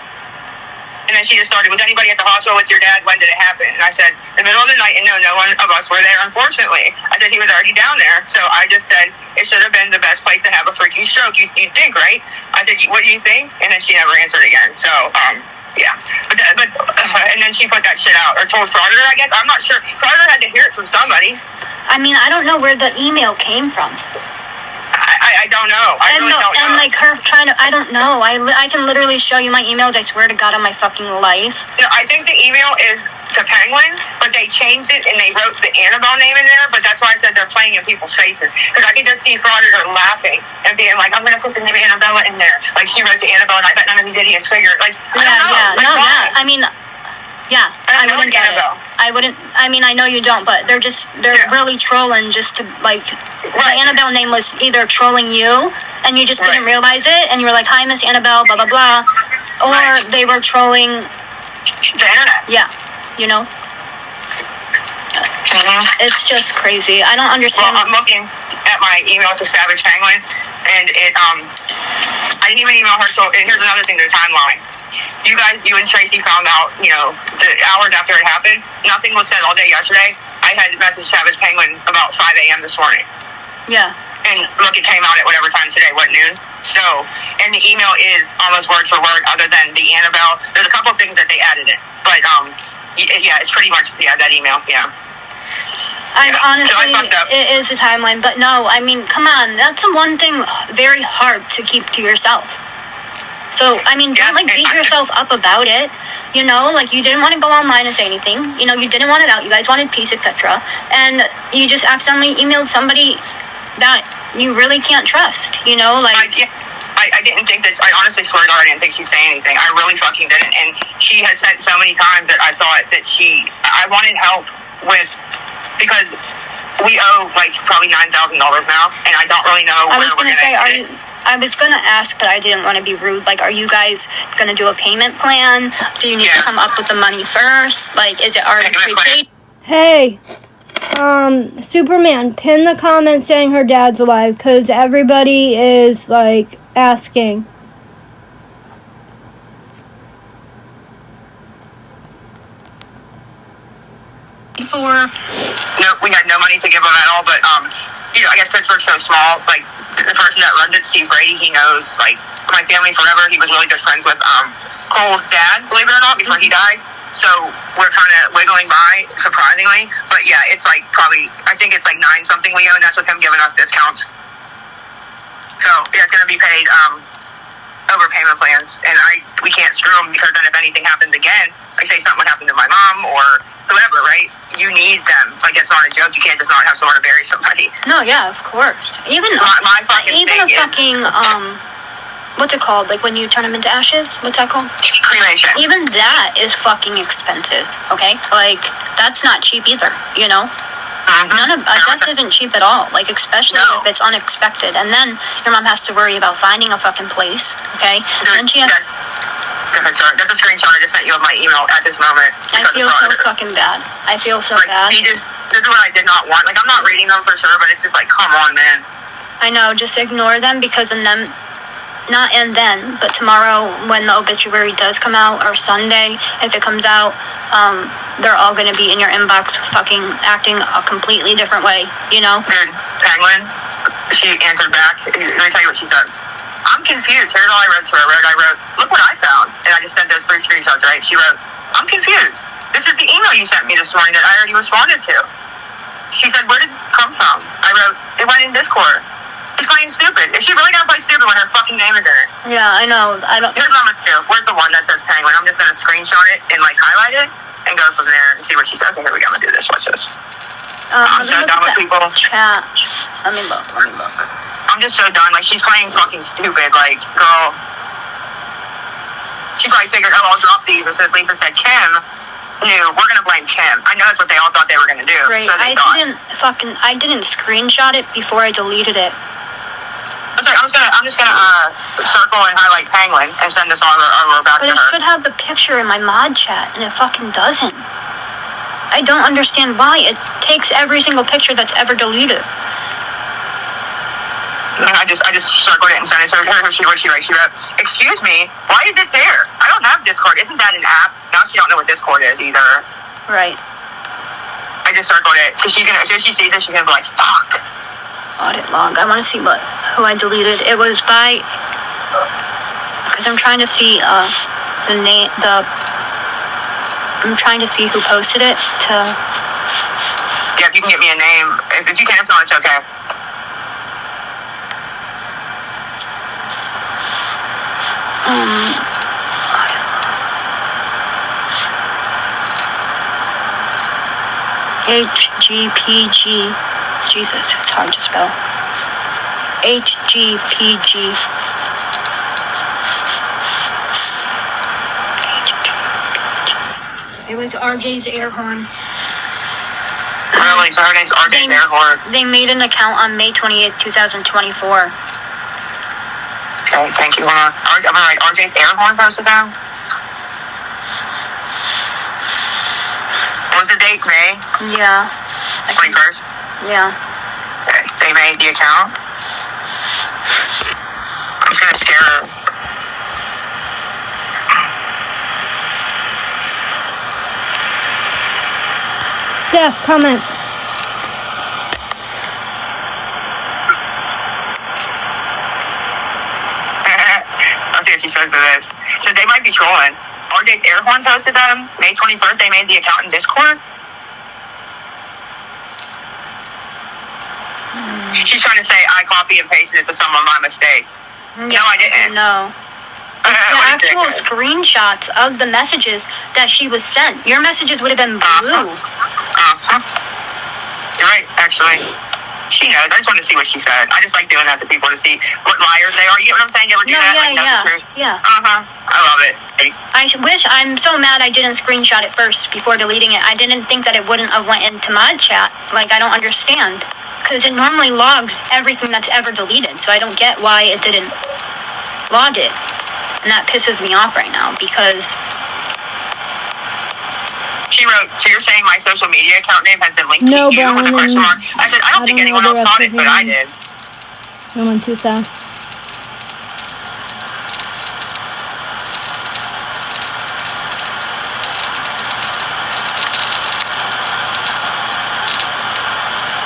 And then she just started, was anybody at the hospital with your dad? When did it happen? And I said, the middle of the night, and no one of us were there, unfortunately. I said, he was already down there. So I just said, it should have been the best place to have a freaking stroke. You'd think, right? I said, what do you think? And then she never answered again. So, yeah. But and then she put that shit out, or told Frauditor, I guess. I'm not sure. Frauditor had to hear it from somebody. I mean, I don't know where the email came from. I don't know. I really don't know. And like her trying to, I don't know. I can literally show you my emails. I swear to God on my fucking life. No, I think the email is to Penguin, but they changed it and they wrote the Annabelle name in there. But that's why I said they're playing in people's faces, because I can just see Frauditor laughing and being like, "I'm gonna put the name Annabella in there." Like she wrote the Annabelle, and I bet none of these idiots figured. Like, I don't know. Yeah. I mean. Yeah, I wouldn't get it. I wouldn't. I mean, I know you don't, but they're really trolling just to like. The Annabelle name was either trolling you, and you just didn't realize it, and you were like, "Hi, Miss Annabelle," blah blah blah, or they were trolling the internet. Yeah, you know. It's just crazy. I don't understand. Well, I'm looking at my email to Savage Penguin, and it I didn't even email her. So and here's another thing: the timeline. You and Tracy found out, the hours after it happened. Nothing was said all day yesterday. I had messaged Savage Penguin about 5 a.m. this morning. Yeah. And look, it came out at whatever time today, noon? So, and the email is almost word for word, other than the Annabelle. There's a couple of things that they added in. But, yeah, it's pretty much, that email, yeah. Honestly, it is a timeline, but no, I mean, come on. That's one thing very hard to keep to yourself. So, I mean, don't, beat yourself up about it, you didn't want to go online and say anything, you didn't want it out, you guys wanted peace, etc., and you just accidentally emailed somebody that you really can't trust, you know, like... I didn't think that, I honestly swear to God, I didn't think she'd say anything. I really fucking didn't. And she has said so many times that I thought that I wanted help with, because we owe like probably $9,000 now, and I don't really know I was going to say, I was going to ask, but I didn't want to be rude. Like, are you guys going to do a payment plan? Do you need to come up with the money first? Like, is it already prepaid? Hey, Superman, pin the comment saying her dad's alive, because everybody is, like, asking. No, we had no money to give them at all, but, you know, I guess Pittsburgh's so small, like, the person that runs it, Steve Brady, he knows, like, my family forever. He was really good friends with, Cole's dad, believe it or not, before he died. So we're kind of wiggling by, surprisingly. But yeah, it's like probably, I think it's like 9 something we owe, and that's with him giving us discounts. So yeah, it's going to be paid over payment plans, and we can't screw them, because then if anything happens again, like say something would happen to my mom or whoever, right? You need them. Like, it's not a joke. You can't just not have someone to bury somebody. No, yeah, of course. Even my fucking even thing a fucking what's it called? Like when you turn them into ashes? What's that called? Cremation. Even that is fucking expensive. Okay, like that's not cheap either. You know. None of death isn't cheap at all. Like, especially if it's unexpected, and then your mom has to worry about finding a fucking place. Okay, and she has. That's a screenshot I just sent you of my email at this moment. I feel so fucking bad. I feel so bad. This is what I did not want. Like, I'm not reading them for sure, but it's just like, come on, man. I know. Just ignore them, because in them. Not and then, but tomorrow when the obituary does come out, or Sunday, if it comes out, they're all going to be in your inbox fucking acting a completely different way, you know? Dude, Penguin, she answered back. Let me tell you what she said. I'm confused. Here's all I wrote to her. I wrote, look what I found. And I just sent those 3 screenshots, right? She wrote, I'm confused. This is the email you sent me this morning that I already responded to. She said, where did it come from? I wrote, it went in Discord. She's playing stupid. Is she really gonna play stupid when her fucking name is in it? Yeah, I know. I don't. Here's what I'm gonna do. Where's the one that says Penguin? I'm just gonna screenshot it and like highlight it and go from there and see what she says. Okay, here we go. I'm gonna do this. Watch this. I'm so done with people. Chat. Let me look. I'm just so done. Like, she's playing fucking stupid. Like, girl. She probably figured, oh, I'll drop these. And since Lisa said Kim knew, we're gonna blame Kim. I know that's what they all thought they were gonna do. Right. So I didn't screenshot it before I deleted it. I'm just gonna circle and highlight Penguin and send this over back to her. But it should have the picture in my mod chat, and it fucking doesn't. I don't understand why. It takes every single picture that's ever deleted. I just circled it and sent it to her. Here's what she wrote. She wrote, excuse me, why is it there? I don't have Discord. Isn't that an app? Now she don't know what Discord is either. Right. I just circled it. Because as soon as she sees it, she's gonna be like, fuck. Audit log. I want to see who I deleted. It was by, because I'm trying to see the name. I'm trying to see who posted it. Yeah, if you can get me a name. If you can, if not, it's okay. HGPG. Jesus, it's hard to spell. HGPG. It was RJ's air horn. Really? So her name's RJ's air horn. They made an account on May 28th, 2024. Okay, thank you. I'm gonna write RJ's air horn posted down. What was the date? May? Yeah. 21st? Yeah. Okay, they made the account. I'm just gonna scare her. Steph, comment. Let's see what she says to this. So they might be trolling. RJ's air horn posted them. May 21st, they made the account in Discord. She's trying to say I copy and pasted it to someone by mistake. No, I didn't. No. It's the actual screenshots of the messages that she was sent. Your messages would have been blue. You're right, actually. She knows. I just wanted to see what she said. I just like doing that to people to see what liars they are. You get what I'm saying? You ever do that? Like, know the truth? Yeah. I love it. I'm so mad I didn't screenshot it first before deleting it. I didn't think that it wouldn't have went into my chat. Like, I don't understand. Because it normally logs everything that's ever deleted. So I don't get why it didn't log it. And that pisses me off right now because... She wrote, so you're saying my social media account name has been linked to you with a question mark? I said, I don't think anyone else caught it, but I did. No one too fast.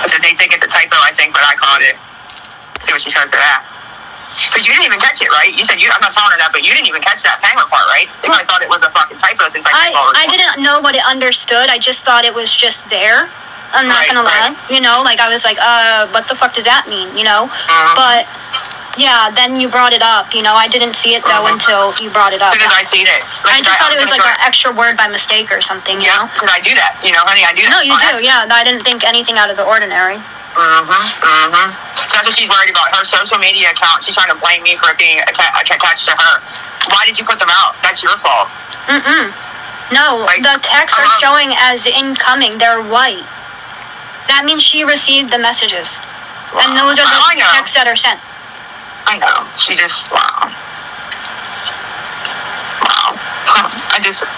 I said, they think it's a typo, I think, but I caught it. See what she says to that. Because you didn't even catch it, right? You said, I'm not telling her that, but you didn't even catch that penguin part, right? Because I thought it was a fucking typo since I didn't know what it understood. I just thought it was just there. I'm not gonna lie. You know, like, I was like, what the fuck does that mean, you know? But, yeah, then you brought it up, you know? I didn't see it, though, until you brought it up. Because I seen it. Like, I just thought it was, like, an extra word by mistake or something, you know? Yeah, because I do that. You know, honey, I do that. No, you do, yeah. I didn't think anything out of the ordinary. So that's what she's worried about. Her social media account, she's trying to blame me for it being attached to her. Why did you put them out? That's your fault. No, like, the texts are showing as incoming. They're white. That means she received the messages. Wow. And those are the texts that are sent. I know. She just, wow.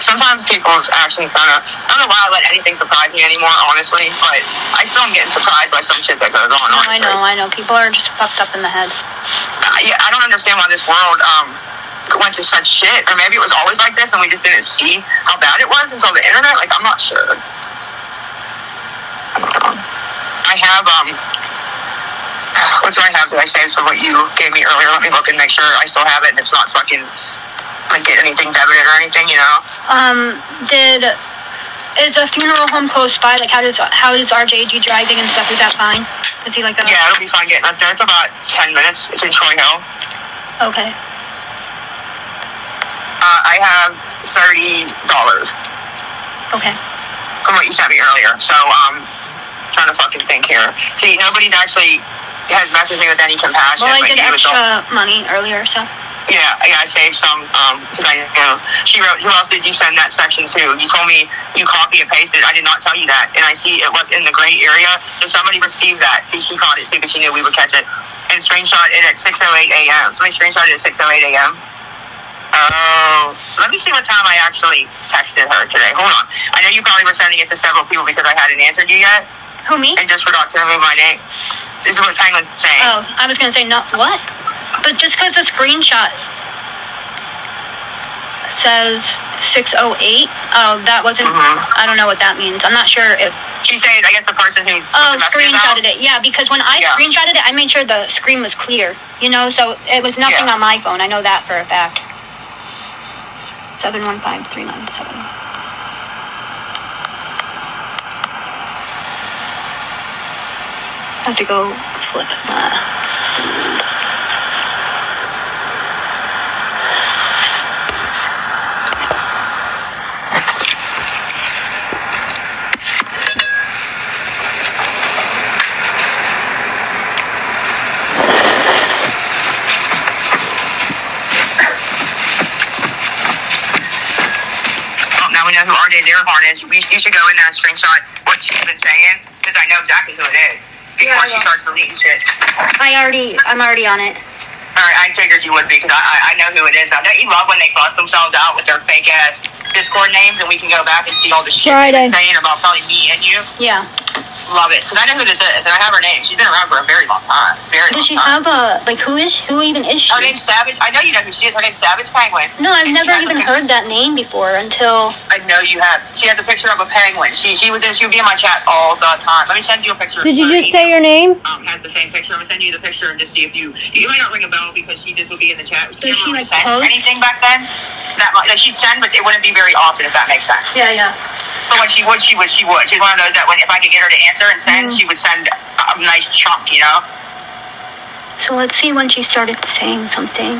Sometimes people's actions I don't know why I let anything surprise me anymore, honestly, but I still am getting surprised by some shit that goes on, honestly. I know. People are just fucked up in the head. Yeah, I don't understand why this world, went through such shit, or maybe it was always like this and we just didn't see how bad it was until the internet, like, I'm not sure. I don't know. I have, what do I have that I saved from what you gave me earlier? Let me look and make sure I still have it and it's not fucking, like, get anything debited or anything, you know? Is a funeral home close by? Like, how does RJG driving and stuff, is that fine? Is he like a... Yeah, it'll be fine getting us there. It's about 10 minutes. It's in Troy Hill. Okay. I have $30. Okay. From what you sent me earlier. So, trying to fucking think here. See, nobody's actually has messaged me with any compassion. Well, I did extra money earlier, so... Yeah, I saved some, because I, you know, she wrote, who else did you send that section to? You told me you copy and pasted. I did not tell you that. And I see it was in the gray area. So somebody received that. See, she caught it too because she knew we would catch it. And screenshot it at 6:08 a.m. Somebody screenshot it at 6:08 a.m. Oh, let me see what time I actually texted her today. Hold on. I know you probably were sending it to several people because I hadn't answered you yet. Who, me? And just forgot to remove my name. This is what Penguin's saying. Oh, I was going to say, no, what? But just because the screenshot says 6:08, that wasn't, I don't know what that means. I'm not sure if... She's saying, I guess the person who... screenshotted it. Yeah, because when I screenshotted it, I made sure the screen was clear, you know, so it was nothing on my phone. I know that for a fact. 715-397. I have to go flip Now we know who RJ Dearborn is. You should go in there and screenshot what she's been saying, because I know exactly who it is. Before she starts deleting shit. I'm already on it. Alright, I figured you would be, because I know who it is now. Don't you love when they bust themselves out with their fake ass Discord names and we can go back and see all the shit they've been saying about probably me and you? Yeah. Love it, because I know who this is, and I have her name. She's been around for a very long time. Does she have a, like, who even is she? Her name's Savage. I know you know who she is. Her name's Savage Penguin. No, I've never even heard that name before until... I know you have. She has a picture of a penguin. She would be in my chat all the time. Let me send you a picture. Did you just say your name? Has the same picture. I'm gonna send you the picture and just see if you might not ring a bell because she just would be in the chat. Does she like post anything back then? That she'd send, but it wouldn't be very often, if that makes sense. Yeah. But when she would. She's one of those that if I could get her to answer and send, she would send a nice chunk, you know? So let's see when she started saying something.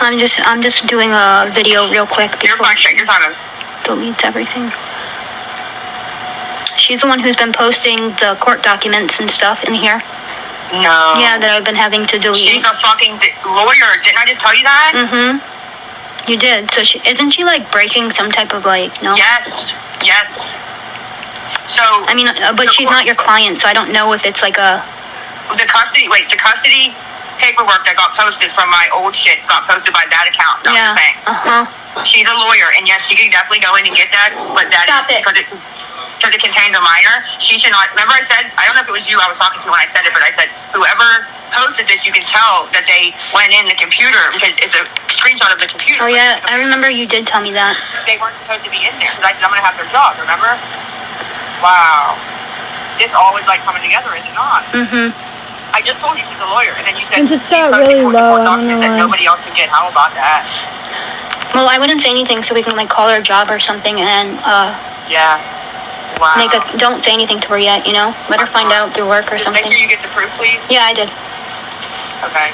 I'm just doing a video real quick before she deletes everything. She's the one who's been posting the court documents and stuff in here. No. Yeah, that I've been having to delete. She's a fucking lawyer. Didn't I just tell you that? Mm-hmm. You did. So isn't she like breaking some type of like, no? Yes. Yes. So. I mean, but she's not your client, so I don't know if it's like a. The custody paperwork that got posted from my old shit got posted by that account. That's what I'm saying. She's a lawyer, and yes, she can definitely go in and get that, but that Stop is because it contains a minor. She should not. Remember, I said, I don't know if it was you I was talking to when I said it, but I said whoever posted this, you can tell that they went in the computer because it's a screenshot of the computer. Oh yeah, I remember you did tell me that. They weren't supposed to be in there because I said I'm gonna have their job. Remember? Wow, this all is like coming together, is it not? Mm-hmm. I just told you she's a lawyer, and then you said It just got really low. I don't know that why. nobody else could get. How about that? Well, I wouldn't say anything so we can like call her a job or something and Yeah. Wow. don't say anything to her yet, you know? Let her find out through work or Just something. make sure you get the proof, please. Yeah, I did. Okay.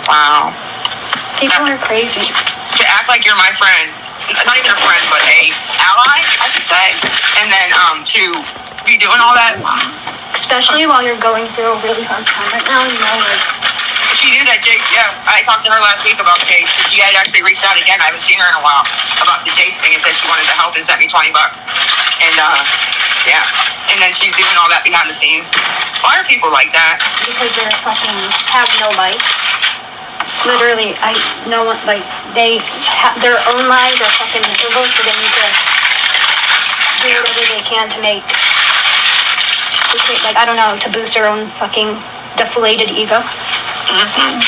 Wow. People are crazy. To act like you're my friend, not even a friend, but a ally, I should say, and then to be doing all that. Especially while you're going through a really hard time right now, you know, like. She knew that Jake, yeah. I talked to her last week about Jake. She had actually reached out again. I haven't seen her in a while about the Jake thing and said she wanted to help and sent me $20. And, yeah. And then she's doing all that behind the scenes. Why are people like that? Because they're fucking have no life. Literally, no one, like, they have their own lives are fucking miserable, so they need to do whatever they can to make, like, I don't know, to boost their own fucking deflated ego. Mm-hmm.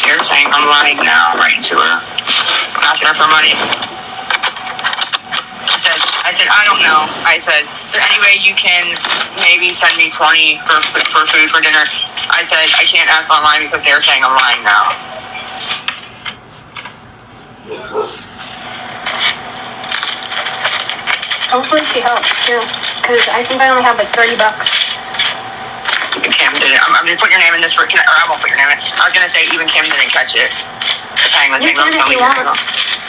You're saying I'm lying now, writing to her, asking her for money. I said, I don't know. I said, is there any way you can maybe send me 20 for food for dinner? I said, I can't ask online because they're saying I'm lying now. Hopefully she helps too, because I think I only have like $30. Even Cam did it. I'm gonna put your name in this or I won't put your name in. I was gonna say even Cam didn't catch it. The penguin You thing. can if you want. I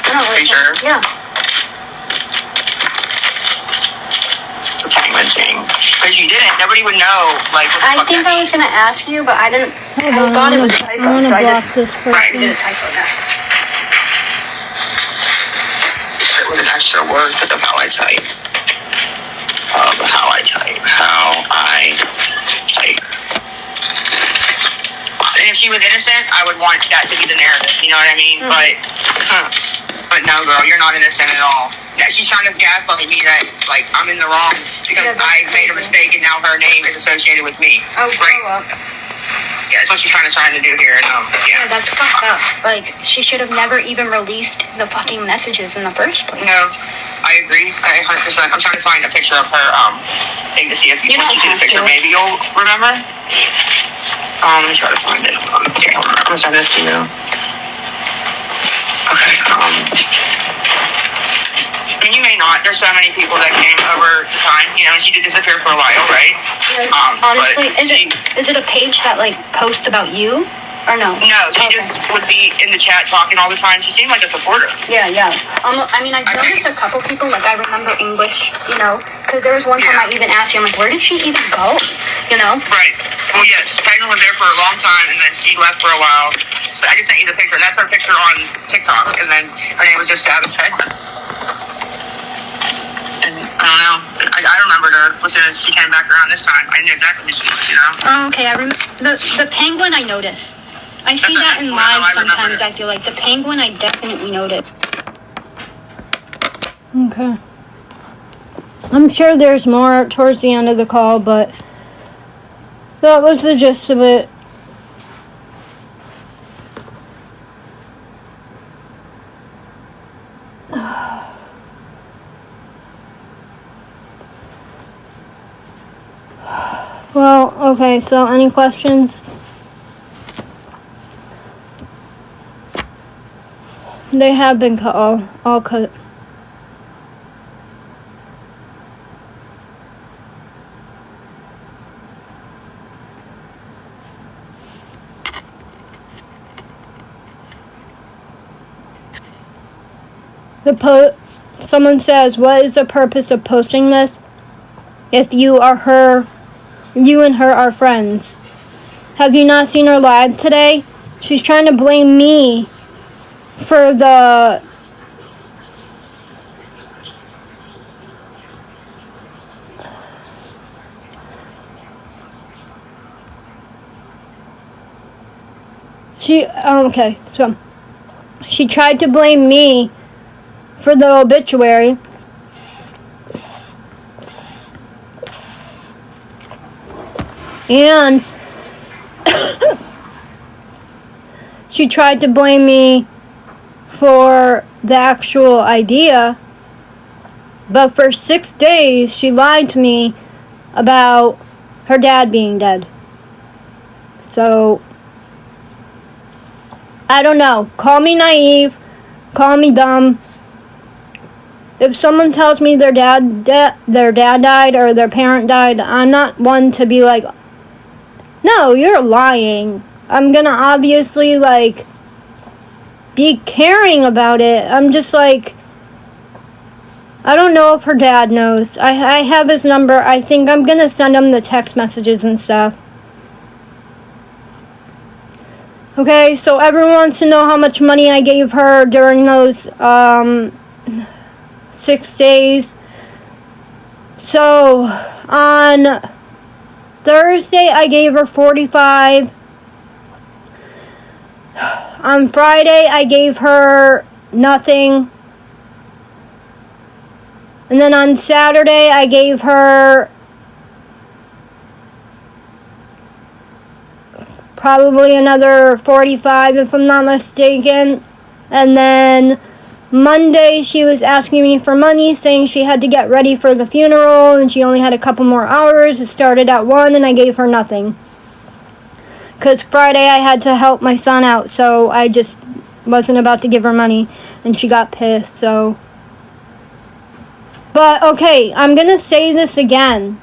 don't Are really you sure? Yeah. The penguin thing. Because you didn't. Nobody would know. Like, what the I fuck think that I was gonna ask you, but I didn't. Hold I on, thought it I'm was a gonna typo, so I block just this Right. did person. a typo now. It was an extra word because of how I type. How I type. And if she was innocent, I would want that to be the narrative. You know what I mean? But no, girl, you're not innocent at all. Yeah, she's trying to gaslight me that like I'm in the wrong because I made a mistake and now her name is associated with me. Oh, grow up. Yeah, that's what she's trying to do here. And Yeah, that's fucked up. Like, she should have never even released the fucking messages in the first place. No, I agree. I 100%. I'm trying to find a picture of her thing to see if you want to see the picture. Maybe you'll remember. Let me try to find it. Okay, I'm gonna send this to you. Okay. I mean, you may not. There's so many people that came over the time, you know, and she did disappear for a while, right? Honestly, is it a page that like posts about you? Or no? No, she just would be in the chat talking all the time. She seemed like a supporter. Yeah. I mean, I've noticed a couple people, like I remember English, you know, because there was one time I even asked you, I'm like, where did she even go? You know? Right. Well, yes, Pegman was there for a long time, and then she left for a while. But I just sent you the picture. That's her picture on TikTok, and then her name was just Savage Pegman. And I don't know. I remembered her as soon as she came back around this time. I knew exactly who she was, you know? Oh, okay, I remember the penguin. I noticed. I see that in live sometimes. I feel like the penguin. I definitely noticed. Okay. I'm sure there's more towards the end of the call, but that was the gist of it. Well, okay, so any questions? They have been cut, all cut. Someone says, what is the purpose of posting this? If you and her are friends. Have you not seen her live today? She's trying to blame me for the... Okay, so she tried to blame me for the obituary. And she tried to blame me for the actual idea. But for 6 days, she lied to me about her dad being dead. So, I don't know. Call me naive. Call me dumb. If someone tells me their dad died or their parent died, I'm not one to be like, no, you're lying. I'm gonna obviously, like, be caring about it. I'm just like, I don't know if her dad knows. I have his number. I think I'm gonna send him the text messages and stuff. Okay, so everyone wants to know how much money I gave her during those 6 days. So, on Thursday, I gave her $45. On Friday, I gave her nothing. And then on Saturday, I gave her probably another $45 if I'm not mistaken. And then Monday she was asking me for money, saying she had to get ready for the funeral and she only had a couple more hours. It started at 1 and I gave her nothing. Because Friday I had to help my son out, so I just wasn't about to give her money and she got pissed, so. But okay, I'm gonna say this again.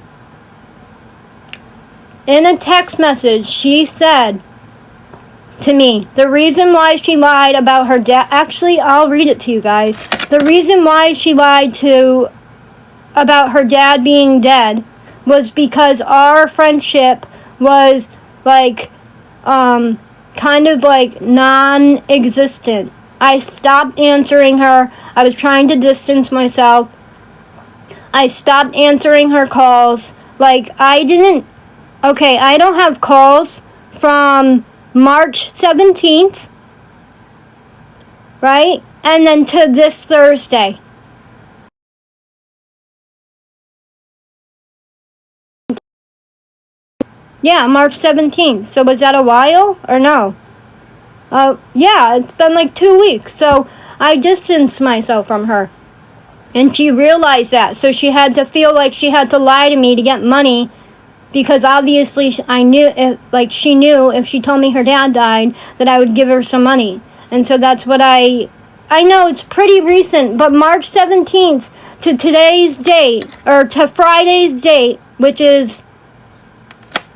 In a text message, she said to me, the reason why she lied about her dad, actually, I'll read it to you guys. The reason why she lied about her dad being dead was because our friendship was like, kind of like non-existent. I stopped answering her. I was trying to distance myself. I stopped answering her calls. Like, I don't have calls from March 17th, right? And then to this Thursday. Yeah, March 17th. So was that a while or no? Yeah, it's been like 2 weeks. So I distanced myself from her. And she realized that. So she had to feel like she had to lie to me to get money. Because obviously she knew if she told me her dad died, that I would give her some money. And so that's what I know it's pretty recent, but March 17th to today's date, or to Friday's date, which is,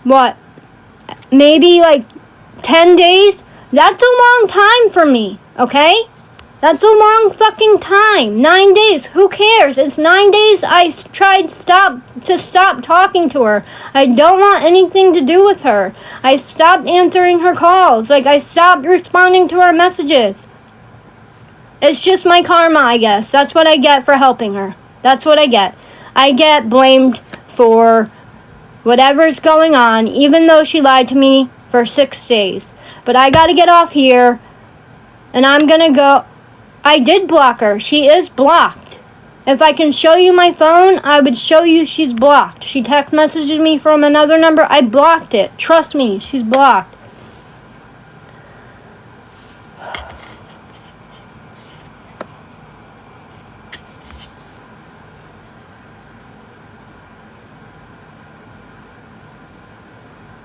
what, maybe like 10 days? That's a long time for me, okay? That's a long fucking time. 9 days. Who cares? It's 9 days. I tried to stop talking to her. I don't want anything to do with her. I stopped answering her calls. Like, I stopped responding to her messages. It's just my karma, I guess. That's what I get for helping her. That's what I get. I get blamed for whatever's going on, even though she lied to me for 6 days. But I gotta get off here, and I'm gonna go. I did block her. She is blocked. If I can show you my phone, I would show you she's blocked. She text messaged me from another number. I blocked it. Trust me, she's blocked.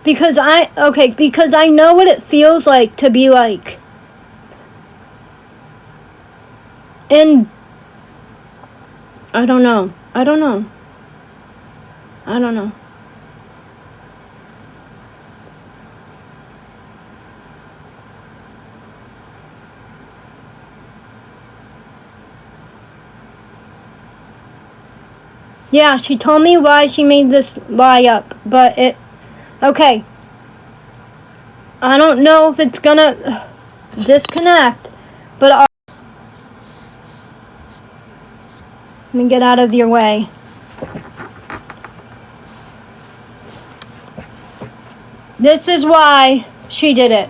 Because I know what it feels like to be like in, I don't know. Yeah, she told me why she made this lie up, but okay. I don't know if it's gonna disconnect, but let me get out of your way. This is why she did it.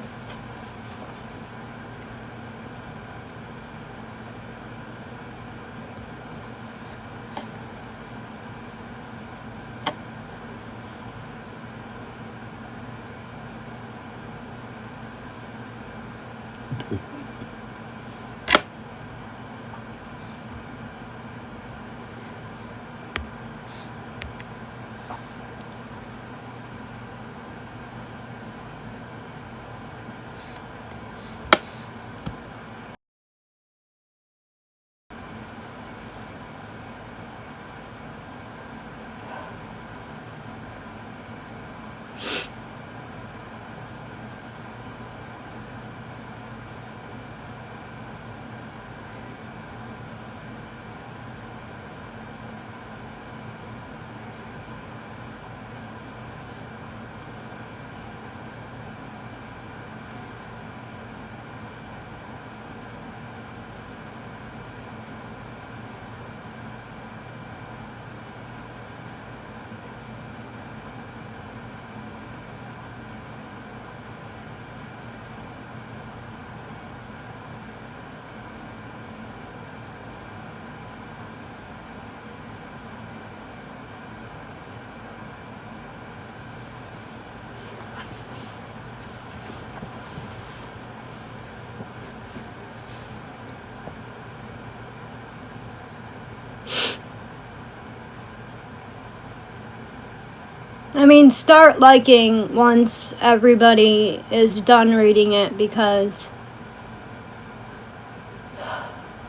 I mean, start liking once everybody is done reading it, because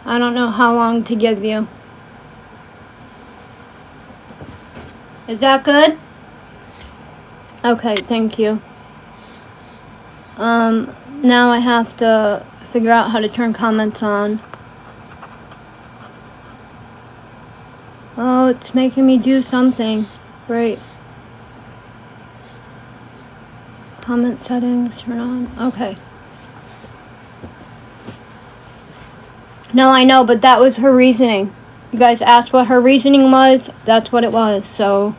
I don't know how long to give you. Is that good? Okay, thank you. Now I have to figure out how to turn comments on. Oh, it's making me do something. Great. Comment settings, turn on. Okay. No, I know, but that was her reasoning. You guys asked what her reasoning was. That's what it was, so.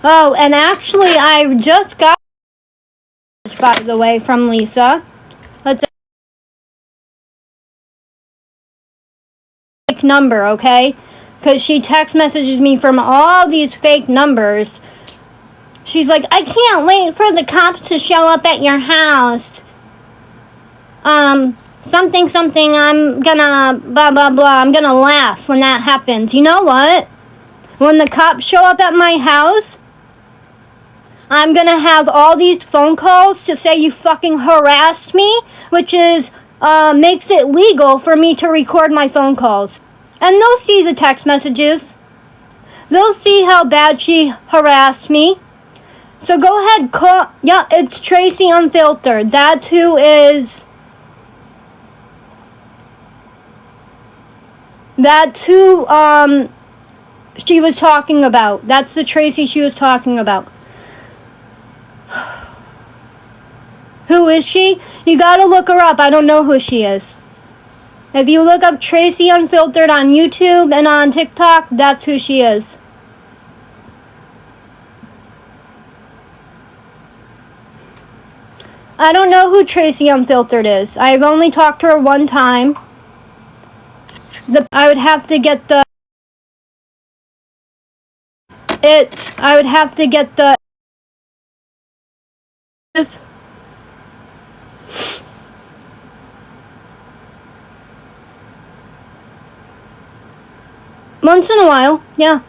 Oh, and actually, I just got, by the way, from Lisa. Let's fake number, okay? Because she text messages me from all these fake numbers. She's like, I can't wait for the cops to show up at your house. Something, I'm gonna, blah, blah, blah. I'm gonna laugh when that happens. You know what? When the cops show up at my house, I'm gonna have all these phone calls to say you fucking harassed me, which is, makes it legal for me to record my phone calls. And they'll see the text messages. They'll see how bad she harassed me. So go ahead, call. Yeah, it's Tracy Unfiltered. That's who is. That's who she was talking about. That's the Tracy she was talking about. Who is she? You gotta look her up. I don't know who she is. If you look up Tracy Unfiltered on YouTube and on TikTok, that's who she is. I don't know who Tracy Unfiltered is. I've only talked to her one time. I would have to get the... I would have to get the... Once in a while, yeah.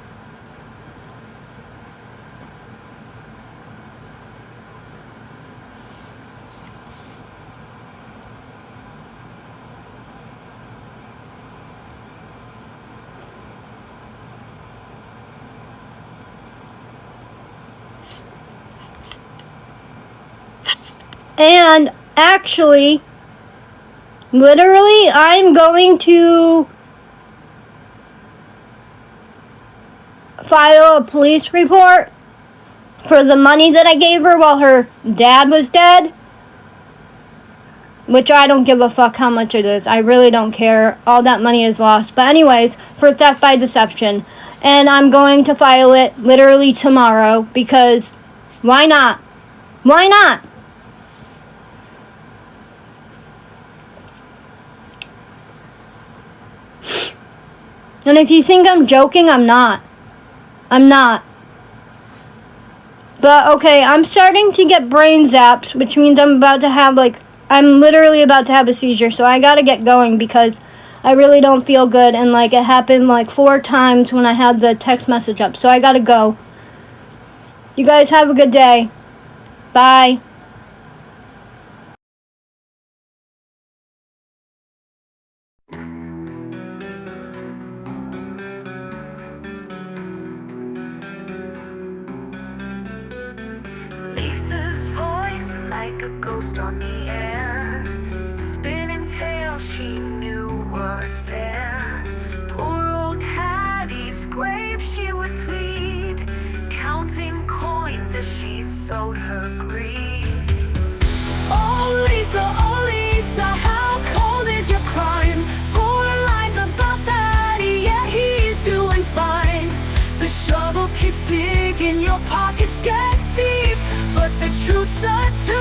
And actually, Literally, I'm going to file a police report for the money that I gave her while her dad was dead. Which I don't give a fuck how much it is. I really don't care. All that money is lost. But anyways, for theft by deception. And I'm going to file it literally tomorrow because why not? Why not? And if you think I'm joking, I'm not. I'm not. But okay, I'm starting to get brain zaps, which means I'm literally about to have a seizure, so I gotta get going because I really don't feel good, and it happened 4 times when I had the text message up, so I gotta go. You guys have a good day. Bye. Lisa's voice like a ghost on the air, spinning tales she knew weren't there. Poor old Thaddy's grave she would plead, counting coins as she sowed her greed. Oh Lisa, how cold is your crime? 4 lies about Thaddy, yet he's doing fine. The shovel keeps digging, your pockets get deep, but the truth's a